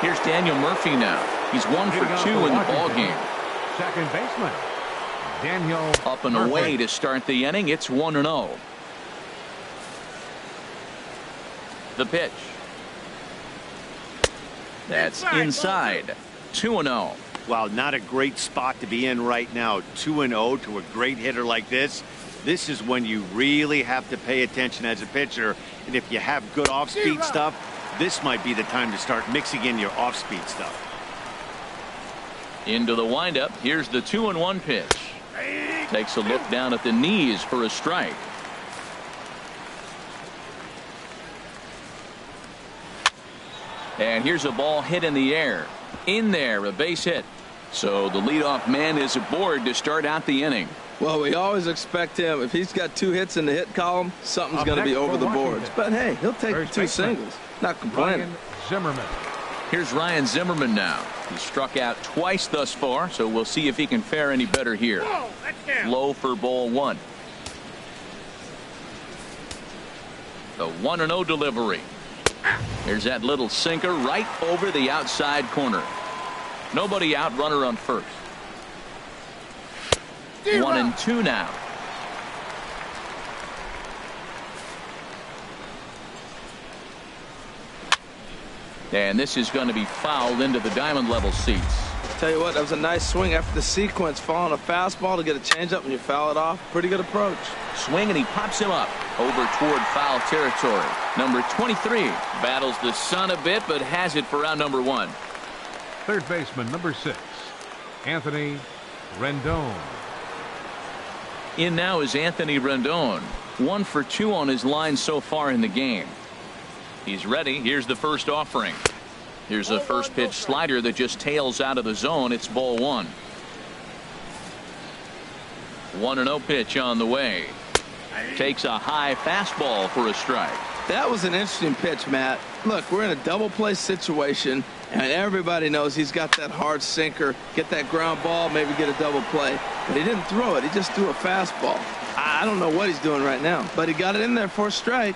Here's Daniel Murphy now. He's 1 for 2 in the ball game. Second baseman Daniel Up and Murphy. away to start the inning. It's 1-0. The pitch. That's inside. 2-0. Wow, not a great spot to be in right now. 2-0 to a great hitter like this. This is when you really have to pay attention as a pitcher. And if you have good off-speed stuff, this might be the time to start mixing in your off-speed stuff. Into the windup. Here's the 2-1 pitch. Takes a look down at the knees for a strike. And here's a ball hit in the air. In there, a base hit. So the leadoff man is aboard to start out the inning. Well, we always expect him. If he's got 2 hits in the hit column, something's going to be over the boards. But hey, he'll take 2 singles. Not complaining. Ryan Zimmerman. Here's Ryan Zimmerman now. He's struck out twice thus far, so we'll see if he can fare any better here. Low for ball 1. The 1-0 delivery. There's that little sinker right over the outside corner. Nobody out, runner on first. 1-2 now. And this is going to be fouled into the diamond level seats. Tell you what, that was a nice swing after the sequence. Following a fastball to get a changeup and you foul it off. Pretty good approach. Swing and he pops him up over toward foul territory. Number 23 battles the sun a bit but has it for out number 1. Third baseman number 6 Anthony Rendon. In now is Anthony Rendon. 1 for 2 on his line so far in the game. He's ready. Here's the first offering. Here's a first pitch slider that just tails out of the zone. It's ball 1. 1-0 pitch on the way. Takes a high fastball for a strike. That was an interesting pitch, Matt. Look, we're in a double play situation, and everybody knows he's got that hard sinker. Get that ground ball, maybe get a double play. But he didn't throw it. He just threw a fastball. I don't know what he's doing right now, but he got it in there for a strike.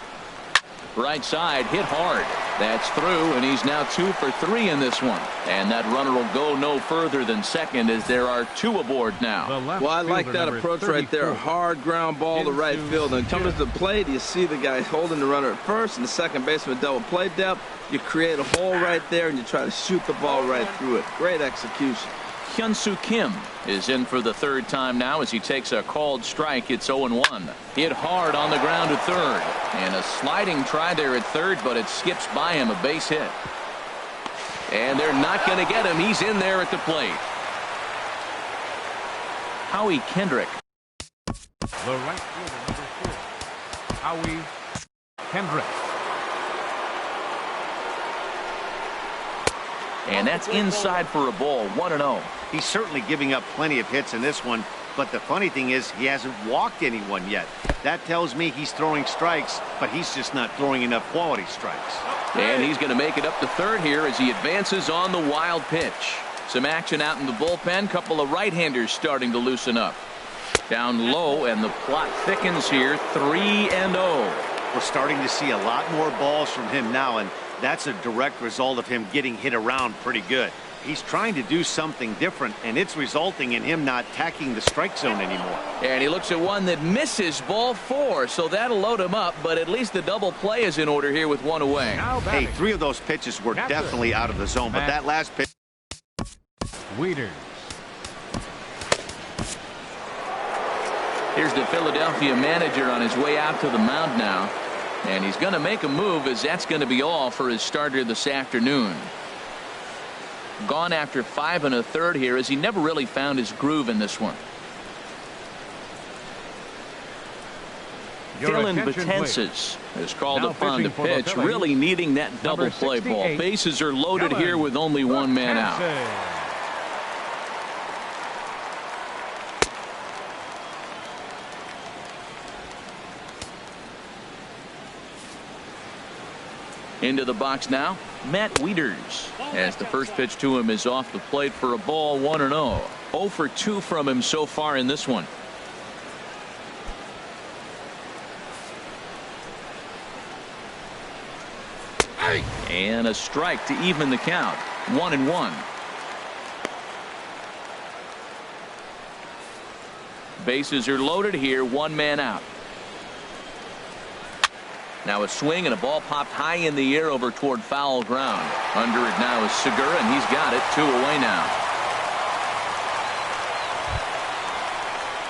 Right side hit hard. That's through, and he's now 2 for 3 in this one. And that runner will go no further than second as there are 2 aboard now. Well, I like that approach right there. Hard ground ball to right field. And coming to the plate, you see the guy holding the runner at first, and the second baseman double play depth. You create a hole right there, and you try to shoot the ball right through it. Great execution. Hyun-Soo Kim is in for the 3rd time now as he takes a called strike. It's 0-1. Hit hard on the ground to third. And a sliding try there at third, but it skips by him, a base hit. And they're not going to get him. He's in there at the plate. Howie Kendrick. The right fielder number 4 Howie Kendrick. And that's inside for a ball. 1-0. He's certainly giving up plenty of hits in this one, but the funny thing is he hasn't walked anyone yet. That tells me he's throwing strikes, but he's just not throwing enough quality strikes. And he's going to make it up to third here as he advances on the wild pitch. Some action out in the bullpen. Couple of right-handers starting to loosen up. Down low, and the plot thickens here. 3-0. We're starting to see a lot more balls from him now, and that's a direct result of him getting hit around pretty good. He's trying to do something different, and it's resulting in him not tacking the strike zone anymore. And he looks at one that misses, ball 4, so that'll load him up, but at least the double play is in order here with 1 away. Hey, 3 of those pitches were definitely out of the zone, but that last pitch. Weeders. Here's the Philadelphia manager on his way out to the mound now. And he's going to make a move, as that's going to be all for his starter this afternoon. Gone after 5 1/3 here, as he never really found his groove in this one. Dylan attention, Betances is called Now upon to pitching for the pitch, Phillies, really needing that double number play ball. 68, Bases are loaded here with only one man out. Into the box now, Matt Wieters, as the first pitch to him is off the plate for a ball, 1-0. 0 for 2 from him so far in this one. And a strike to even the count. 1-1. Bases are loaded here, one man out. Now a swing and a ball popped high in the air over toward foul ground. Under it now is Segura, and he's got it. 2 away now.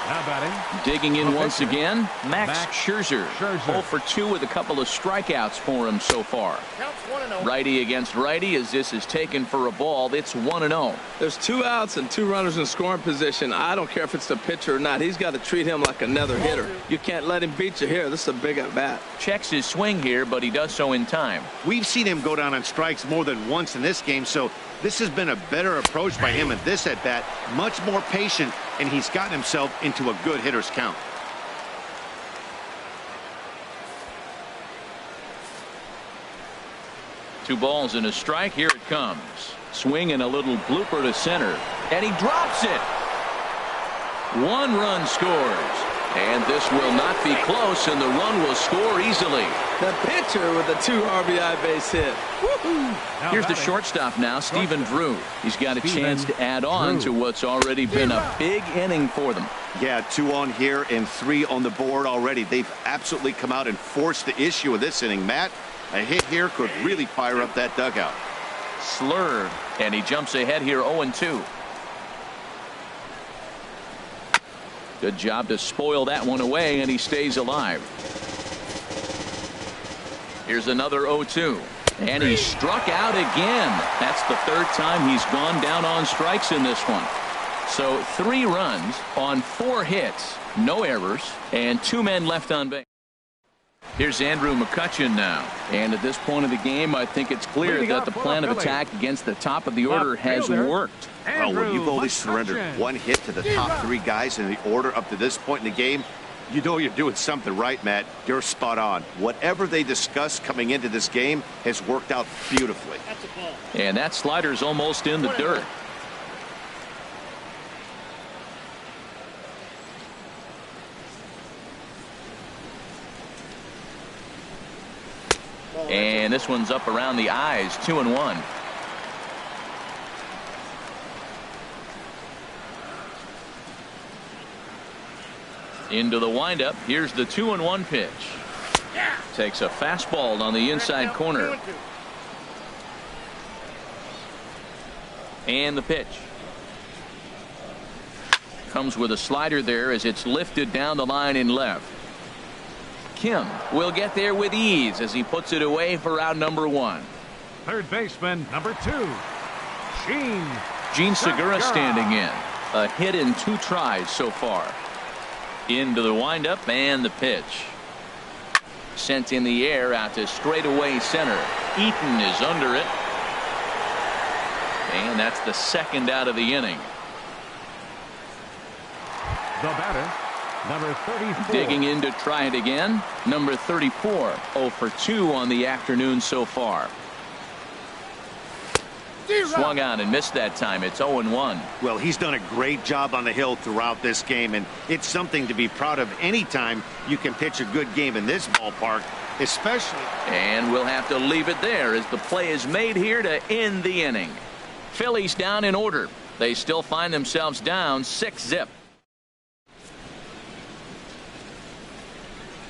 Now batting. Digging in once again, Max Max Scherzer. 0 for 2 with a couple of strikeouts for him so far. Counts 1-0. Righty against righty as this is taken for a ball. It's 1-0. There's 2 outs and 2 runners in scoring position. I don't care if it's the pitcher or not. He's got to treat him like another hitter. You can't let him beat you here. This is a big at bat. Checks his swing here, but he does so in time. We've seen him go down on strikes more than once in this game, so this has been a better approach by him at this at bat. Much more patient, and he's gotten himself into a good hitter's count. Two balls and a strike. Here it comes. Swing and a little blooper to center, and he drops it. 1 run scores, and this will not be close, and the run will score easily. The pitcher with a 2 RBI base hit. Here's the shortstop now, Stephen Drew. He's got a chance to add on to what's already been a big inning for them. Yeah, 2 on here and 3 on the board already. They've absolutely come out and forced the issue of this inning. Matt, a hit here could really fire up that dugout. Slurve, and he jumps ahead here 0-2. Good job to spoil that one away, and he stays alive. Here's another 0-2, and he struck out again. That's the 3rd time he's gone down on strikes in this one. So 3 runs on 4 hits, no errors, and 2 men left on base. Here's Andrew McCutchen now, and at this point of the game I think it's clear that the plan of attack against the top of the order has worked. Well, when you've only surrendered 1 hit to the top 3 guys in the order up to this point in the game, you know you're doing something right, Matt. You're spot on. Whatever they discussed coming into this game has worked out beautifully. That's a ball. And that slider's almost in the dirt. And this one's up around the eyes. 2-1. Into the windup. Here's the 2-1 pitch. Takes a fastball on the inside corner. And the pitch comes with a slider there as it's lifted down the line in left. Kim will get there with ease as he puts it away for out number 1. Third baseman, number 2, Gene Segura standing in. A hit in 2 tries so far. Into the windup and the pitch. Sent in the air out to straightaway center. Eaton is under it. And that's the 2nd out of the inning. The batter, number 34. Digging in to try it again. Number 34. 0 for 2 on the afternoon so far. Swung on and missed that time. It's 0-1. Well, he's done a great job on the hill throughout this game, and it's something to be proud of anytime you can pitch a good game in this ballpark, especially. And we'll have to leave it there as the play is made here to end the inning. Phillies down in order. They still find themselves down 6-0.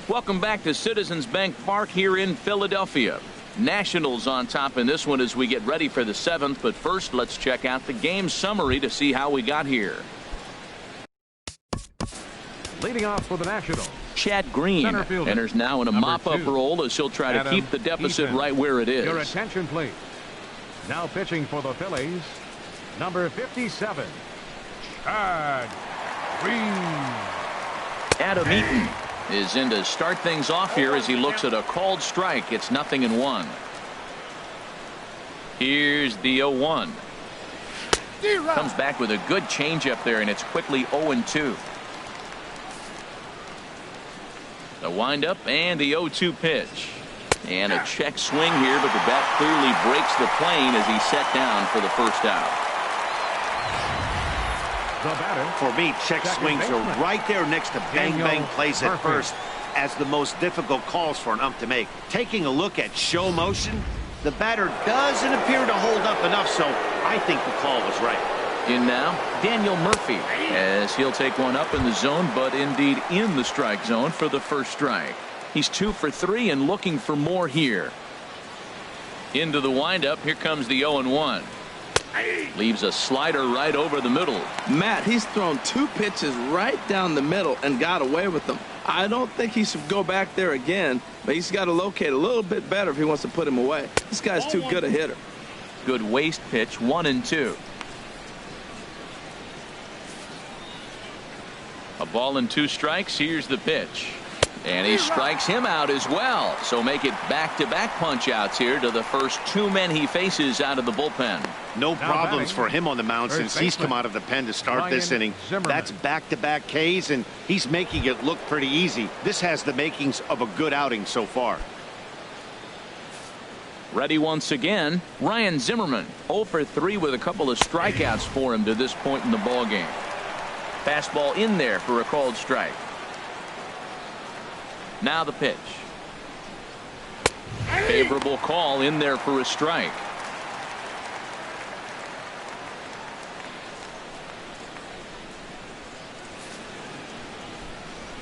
Welcome back to Citizens Bank Park here in Philadelphia. Nationals on top in this one as we get ready for the 7th, but first let's check out the game summary to see how we got here. Leading off for the Nationals, Chad Green enters now in a mop-up role as he'll try to keep the deficit right where it is. Your attention, please. Now pitching for the Phillies, number 57, Chad Green. Adam Eaton is in to start things off here as he looks at a called strike. It's 0-1. Here's the 0-1. Comes back with a good changeup there, and it's quickly 0-2. The windup and the 0-2 pitch. And a check swing here, but the bat clearly breaks the plane as he's set down for the first out. The batter. For me, check swings are right there next to bang plays at first as the most difficult calls for an ump to make. Taking a look at show motion, the batter doesn't appear to hold up enough, so I think the call was right. In now, Daniel Murphy, as he'll take one up in the zone, but indeed in the strike zone for the first strike. He's 2 for 3 and looking for more here. Into the windup. Here comes the 0-1. Leaves a slider right over the middle. Matt, he's thrown 2 pitches right down the middle and got away with them. I don't think he should go back there again, but he's got to locate a little bit better if he wants to put him away. This guy's too good a hitter. Good waste pitch, 1-2. A ball and 2 strikes. Here's the pitch. And he strikes him out as well. So make it back-to-back punch outs here to the first 2 men he faces out of the bullpen. No problems for him on the mound since he's come out of the pen to start this inning. That's back-to-back Ks, and he's making it look pretty easy. This has the makings of a good outing so far. Ready once again, Ryan Zimmerman. 0 for 3 with a couple of strikeouts for him to this point in the ballgame. Fastball in there for a called strike. Now the pitch. Favorable call in there for a strike.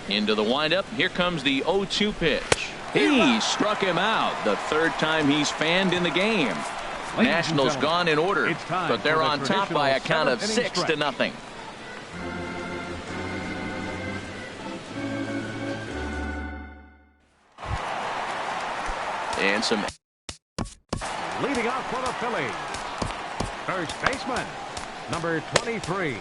Into the windup. Here comes the 0-2 pitch. He struck him out. The 3rd time he's fanned in the game. Nationals gone in order, but they're on top by a count of 6-0. And some Leading off for the Phillies, first baseman, number 23.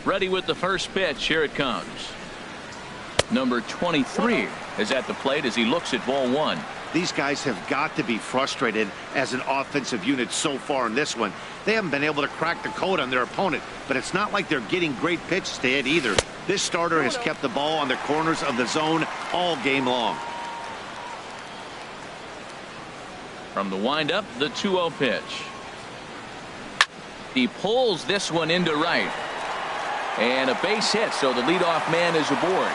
Ready with the first pitch. Here it comes. Number 23 is at the plate as he looks at ball 1. These guys have got to be frustrated as an offensive unit so far in this one. They haven't been able to crack the code on their opponent, but it's not like they're getting great pitches to hit either. This starter has kept the ball on the corners of the zone all game long. From the windup, the 2-0 pitch. He pulls this one into right. And a base hit, so the leadoff man is aboard.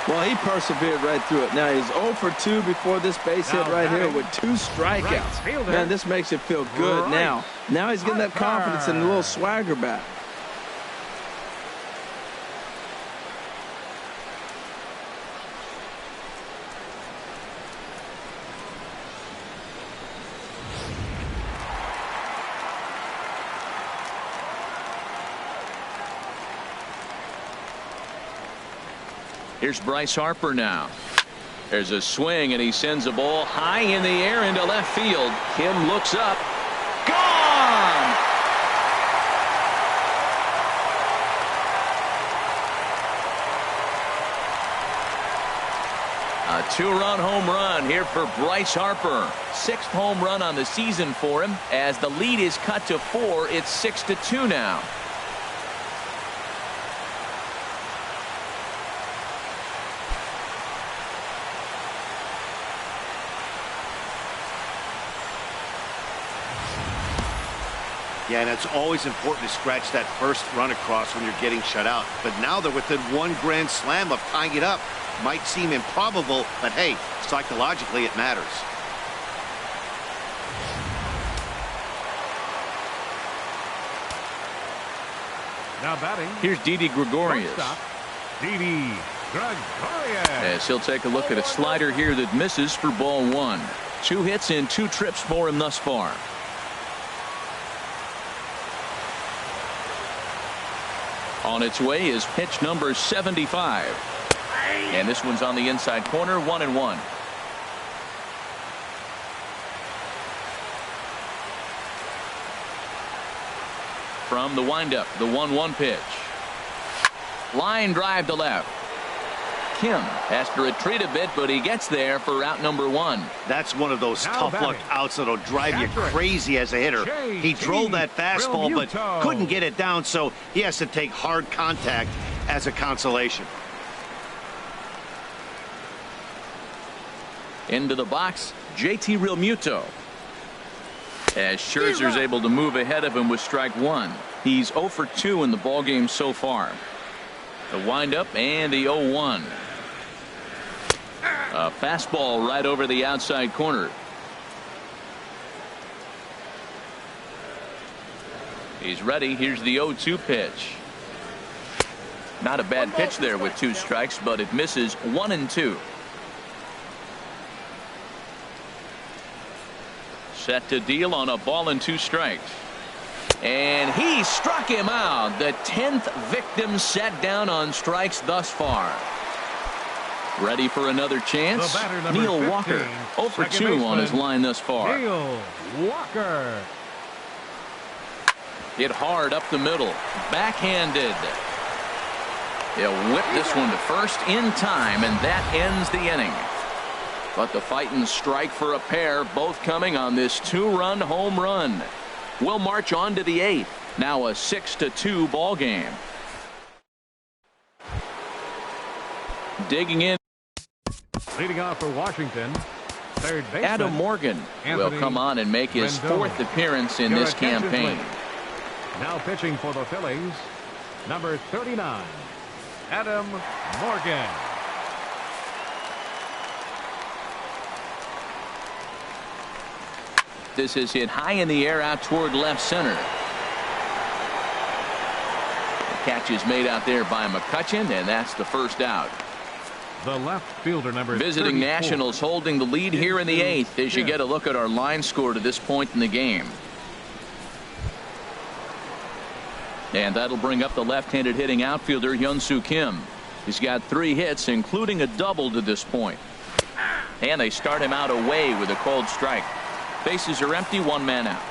Well, he persevered right through it. Now he's 0 for 2 before this base hit right here with 2 strikeouts. Man, this makes you feel good now. Now he's getting that confidence and a little swagger back. Here's Bryce Harper now. There's a swing, and he sends a ball high in the air into left field. Kim looks up. Gone! A 2-run home run here for Bryce Harper. 6th home run on the season for him. As the lead is cut to 4, it's 6-2 now. Yeah, and it's always important to scratch that first run across when you're getting shut out. But now they're within 1 grand slam of tying it up. Might seem improbable, but hey, psychologically it matters. Now batting. Here's Didi Gregorius. Didi Gregorius. As he'll take a look at a slider here that misses for ball 1. 2 hits and 2 trips for him thus far. On its way is pitch number 75. And this one's on the inside corner, 1-1. From the windup, the 1-1 pitch. Line drive to left. Kim has to retreat a bit, but he gets there for out number 1. That's one of those Now tough batting. luck outs that'll drive you Catcher. crazy as a hitter. He drove that fastball, but Realmuto. couldn't get it down, so he has to take hard contact as a consolation. Into the box, JT Realmuto. As Scherzer's able to move ahead of him with strike 1. He's 0 for 2 in the ballgame so far. The windup and the 0-1. A fastball right over the outside corner. He's ready. Here's the 0-2 pitch. Not a bad pitch there with 2 strikes, but it misses 1-2. Set to deal on a ball and 2 strikes. And he struck him out. The 10th victim set down on strikes thus far. Ready for another chance? The batter, number Neil 15, Walker, 0 for 2 second on his baseman, line thus far. Neil Walker. Hit hard up the middle. Backhanded. He'll whip this one to first in time, and that ends the inning. But the fighting strike for a pair, both coming on this 2-run home run. We'll march on to the 8th. Now a 6-2 ball game. Digging in. Leading off for Washington, third baseman Adam Morgan will Anthony come on and make his Rendon. 4th appearance in Your this attention, campaign. please. Now pitching for the Phillies, number 39, Adam Morgan. This is hit high in the air out toward left center. The catch is made out there by McCutchen, and that's the first out. The left fielder, number Visiting 34. Nationals holding the lead here in the 8th as you get a look at our line score to this point in the game. And that'll bring up the left-handed hitting outfielder Hyun-Soo Kim. He's got 3 hits, including a double to this point. And they start him out away with a cold strike. Bases are empty, 1 man out.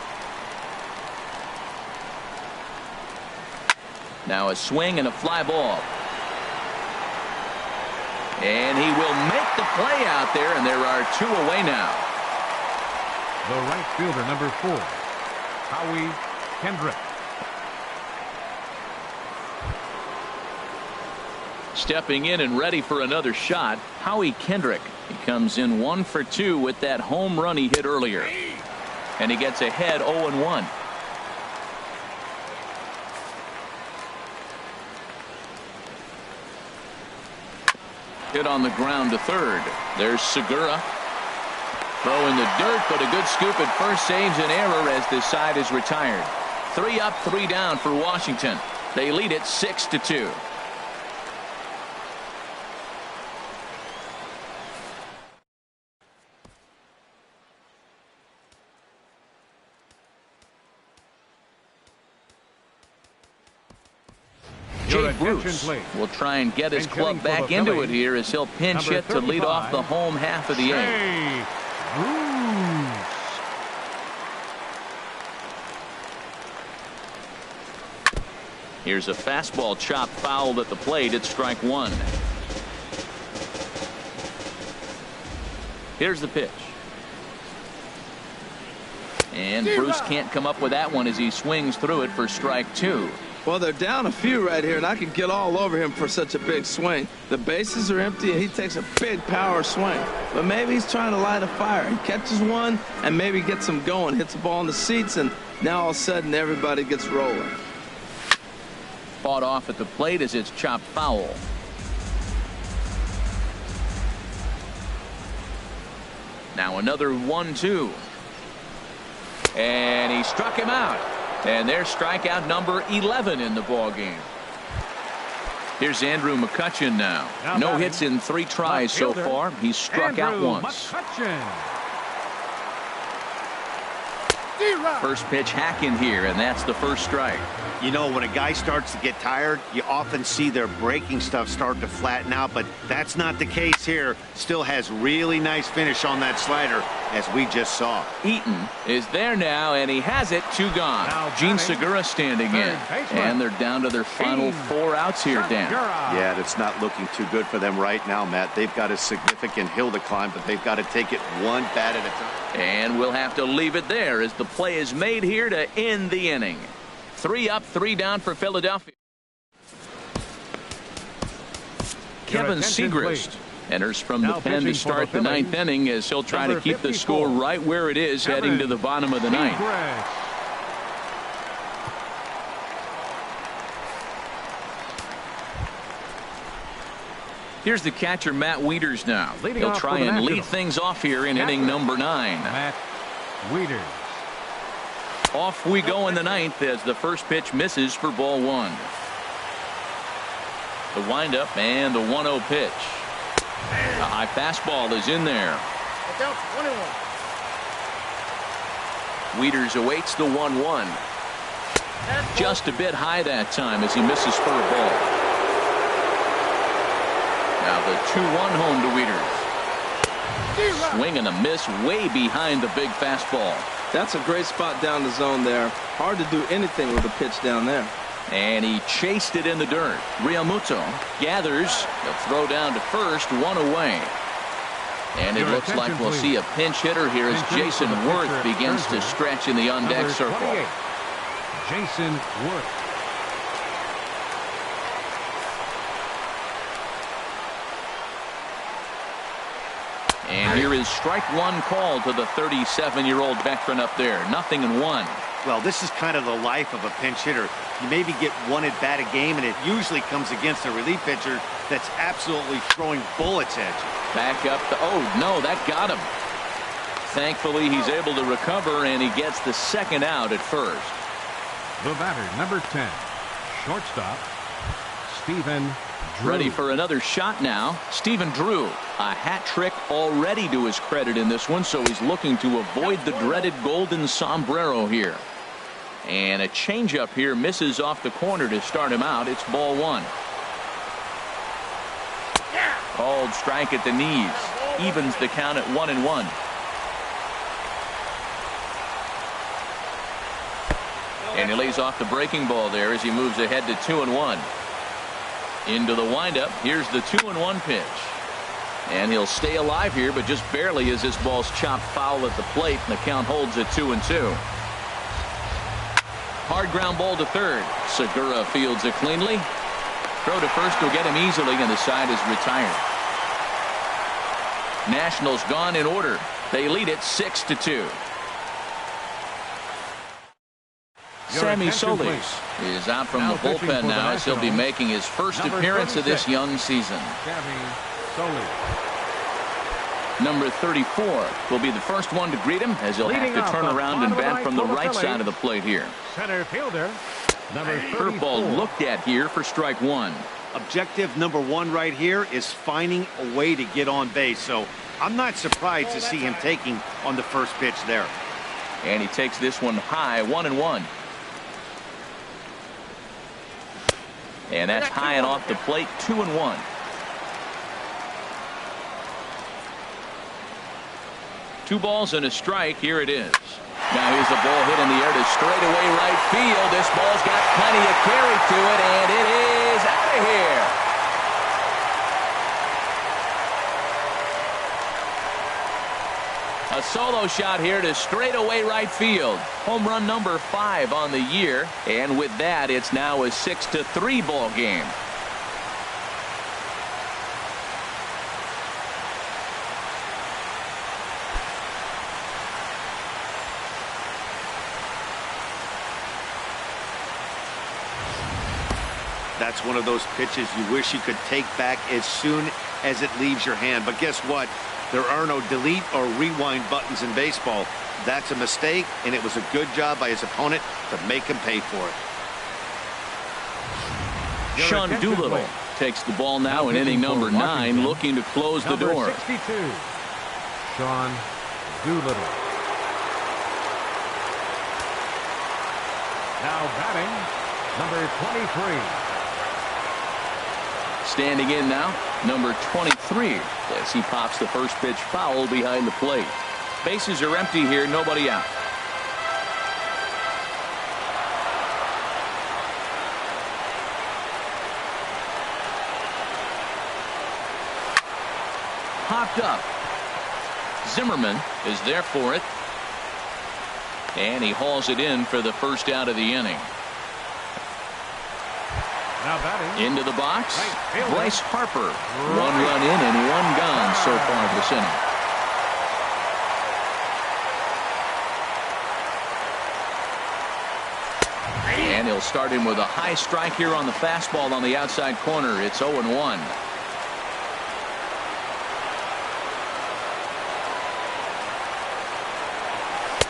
Now a swing and a fly ball. And he will make the play out there, and there are 2 away now. The right fielder, number 4, Howie Kendrick. Stepping in and ready for another shot, Howie Kendrick. He comes in 1 for 2 with that home run he hit earlier. And he gets ahead 0-1. Hit on the ground to third. There's Segura. Throw in the dirt, but a good scoop at first saves an error as this side is retired. 3 up, 3 down for Washington. They lead it 6-2. Your Jay attention, Bruce please. will try and get his And club hitting for back the into Phillies, it here as he'll pinch number hit to lead off 35, the home half of the 8th. Jay Bruce. Here's a fastball chopped fouled at the plate. It's strike 1. Here's the pitch. And Bruce can't come up with that one as he swings through it for strike 2. Well, they're down a few right here, and I could get all over him for such a big swing. The bases are empty, and he takes a big power swing. But maybe he's trying to light a fire. He catches one and maybe gets him going, hits the ball in the seats, and now all of a sudden everybody gets rolling. Fought off at the plate as it's chopped foul. Now another 1-2. And he struck him out. And there's strikeout number 11 in the ball game. Here's Andrew McCutchen now. No hits in 3 tries so far. He's struck out once. McCutchen. First pitch hack in here, and that's the first strike. You know, when a guy starts to get tired, you often see their breaking stuff start to flatten out, but that's not the case here. Still has really nice finish on that slider. as we just saw. Eaton is there now, and he has it. 2 gone. Gene Segura standing in, and they're down to their final 4 outs here, Dan. Yeah, it's not looking too good for them right now, Matt. They've got a significant hill to climb, but they've got to take it one bat at a time. And we'll have to leave it there as the play is made here to end the inning. 3 up, 3 down for Philadelphia. Kevin Segrist enters from the pen to start the 9th inning as he'll try to keep the score right where it is heading to the bottom of the 9th. Here's the catcher, Matt Wieters, now. He'll try and lead things off here in inning number 9. Matt Wieters. Off we go in the 9th as the first pitch misses for ball 1. The windup and the 1-0 pitch. A high fastball is in there. Wieters awaits the 1-1. Just a bit high that time as he misses for a ball. Now the 2-1 home to Wieters. Swing and a miss way behind the big fastball. That's a great spot down the zone there. Hard to do anything with a pitch down there. And he chased it in the dirt. Realmuto gathers. He'll throw down to first, 1 away. And it looks like we'll see a pinch hitter here as Jason Worth begins to stretch in the on-deck circle. Jason Worth. And here is strike 1 called to the 37-year-old veteran up there. 0-1. Well, this is kind of the life of a pinch hitter. You maybe get 1 at bat a game, and it usually comes against a relief pitcher that's absolutely throwing bullets at you. Back up to, oh no, that got him. Thankfully he's able to recover, and he gets the 2nd out at first. The batter, number 10, shortstop Stephen Drew. Ready for another shot now. Stephen Drew, a hat trick already to his credit in this one, so he's looking to avoid the dreaded golden sombrero here. And a changeup here misses off the corner to start him out. It's ball 1. Called strike at the knees. Evens the count at 1-1. And he lays off the breaking ball there as he moves ahead to 2-1. Into the windup. Here's the 2-1 pitch. And he'll stay alive here, but just barely as this ball's chopped foul at the plate, and the count holds at 2-2. Hard ground ball to third. Segura fields it cleanly. Throw to first will get him easily, and the side is retired. Nationals gone in order. They lead it 6-2. Sammy Solis is out from the bullpen now as he'll be making his first appearance of this young season. Number 34 will be the first one to greet him as he'll have to turn around and bat from the right side of the plate here. Center fielder, number 34. Curveball looked at here for strike 1. Objective number 1 right here is finding a way to get on base. So I'm not surprised to see him taking on the first pitch there. And he takes this one high, 1-1. And that's high and off the plate, 2-1. Two balls and a strike. Here it is. Now here's a ball hit in the air to straightaway right field. This ball's got plenty of carry to it, and it is out of here. A solo shot here to straightaway right field. Home run number 5 on the year, and with that, it's now a 6-3 ball game. That's one of those pitches you wish you could take back as soon as it leaves your hand. But guess what? There are no delete or rewind buttons in baseball. That's a mistake, and it was a good job by his opponent to make him pay for it. Sean Doolittle takes the ball now in inning number 9, looking to close the door. 62, Sean Doolittle. Now batting, number 23. Standing in now, number 23, as he pops the first pitch foul behind the plate. Bases are empty here, nobody out. Popped up. Zimmerman is there for it. And he hauls it in for the first out of the inning. Now batting. Into the box. Right, Bryce Harper. 1 run in and 1 gone so far this inning. And he'll start him with a high strike here on the fastball on the outside corner. It's 0-1.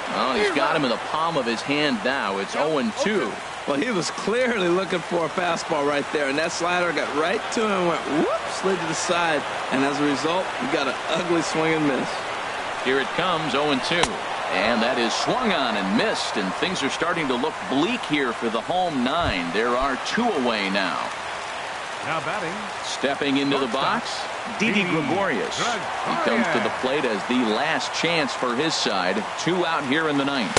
Well, he's got him in the palm of his hand now. It's 0-2. Well, he was clearly looking for a fastball right there, and that slider got right to him and went whoop, slid to the side, and as a result, he got an ugly swing and miss. Here it comes, 0-2. And that is swung on and missed, and things are starting to look bleak here for the home 9. There are 2 away now. Now batting. Stepping into the box, Didi Gregorius. He comes to the plate as the last chance for his side. 2 out here in the 9th.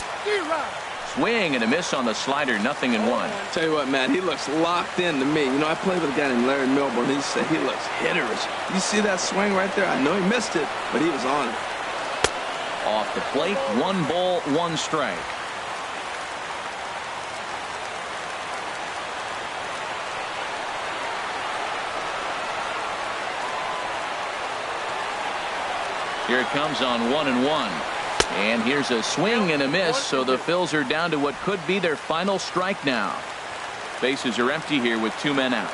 Swing and a miss on the slider, 0-1. Tell you what, man, he looks locked in to me. You know, I played with a guy named Larry Milburn. He said he looks hitterish. You see that swing right there? I know he missed it, but he was on it. Off the plate, 1 ball, 1 strike. Here it comes on 1-1. And here's a swing and a miss, so the Phils are down to what could be their final strike now. Bases are empty here with 2 men out.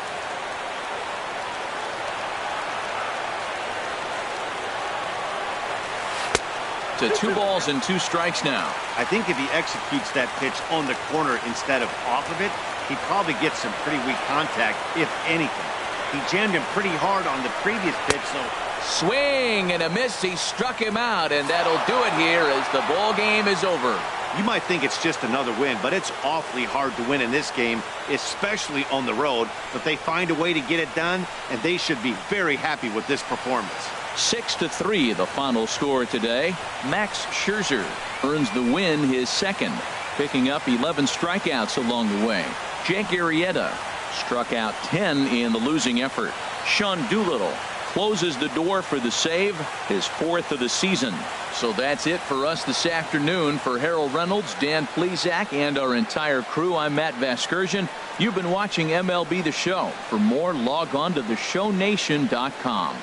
To 2 balls and 2 strikes now. I think if he executes that pitch on the corner instead of off of it, he probably gets some pretty weak contact, if anything. He jammed him pretty hard on the previous pitch, so. Swing and a miss. He struck him out, and that'll do it here as the ball game is over. You might think it's just another win, but it's awfully hard to win in this game, especially on the road. But they find a way to get it done, and they should be very happy with this performance. 6-3 the final score today. Max Scherzer earns the win, his 2nd, picking up 11 strikeouts along the way. Jake Arrieta struck out 10 in the losing effort. Sean Doolittle closes the door for the save, his 4th of the season. So that's it for us this afternoon. For Harold Reynolds, Dan Plesac, and our entire crew, I'm Matt Vasgersian. You've been watching MLB The Show. For more, log on to theshownation.com.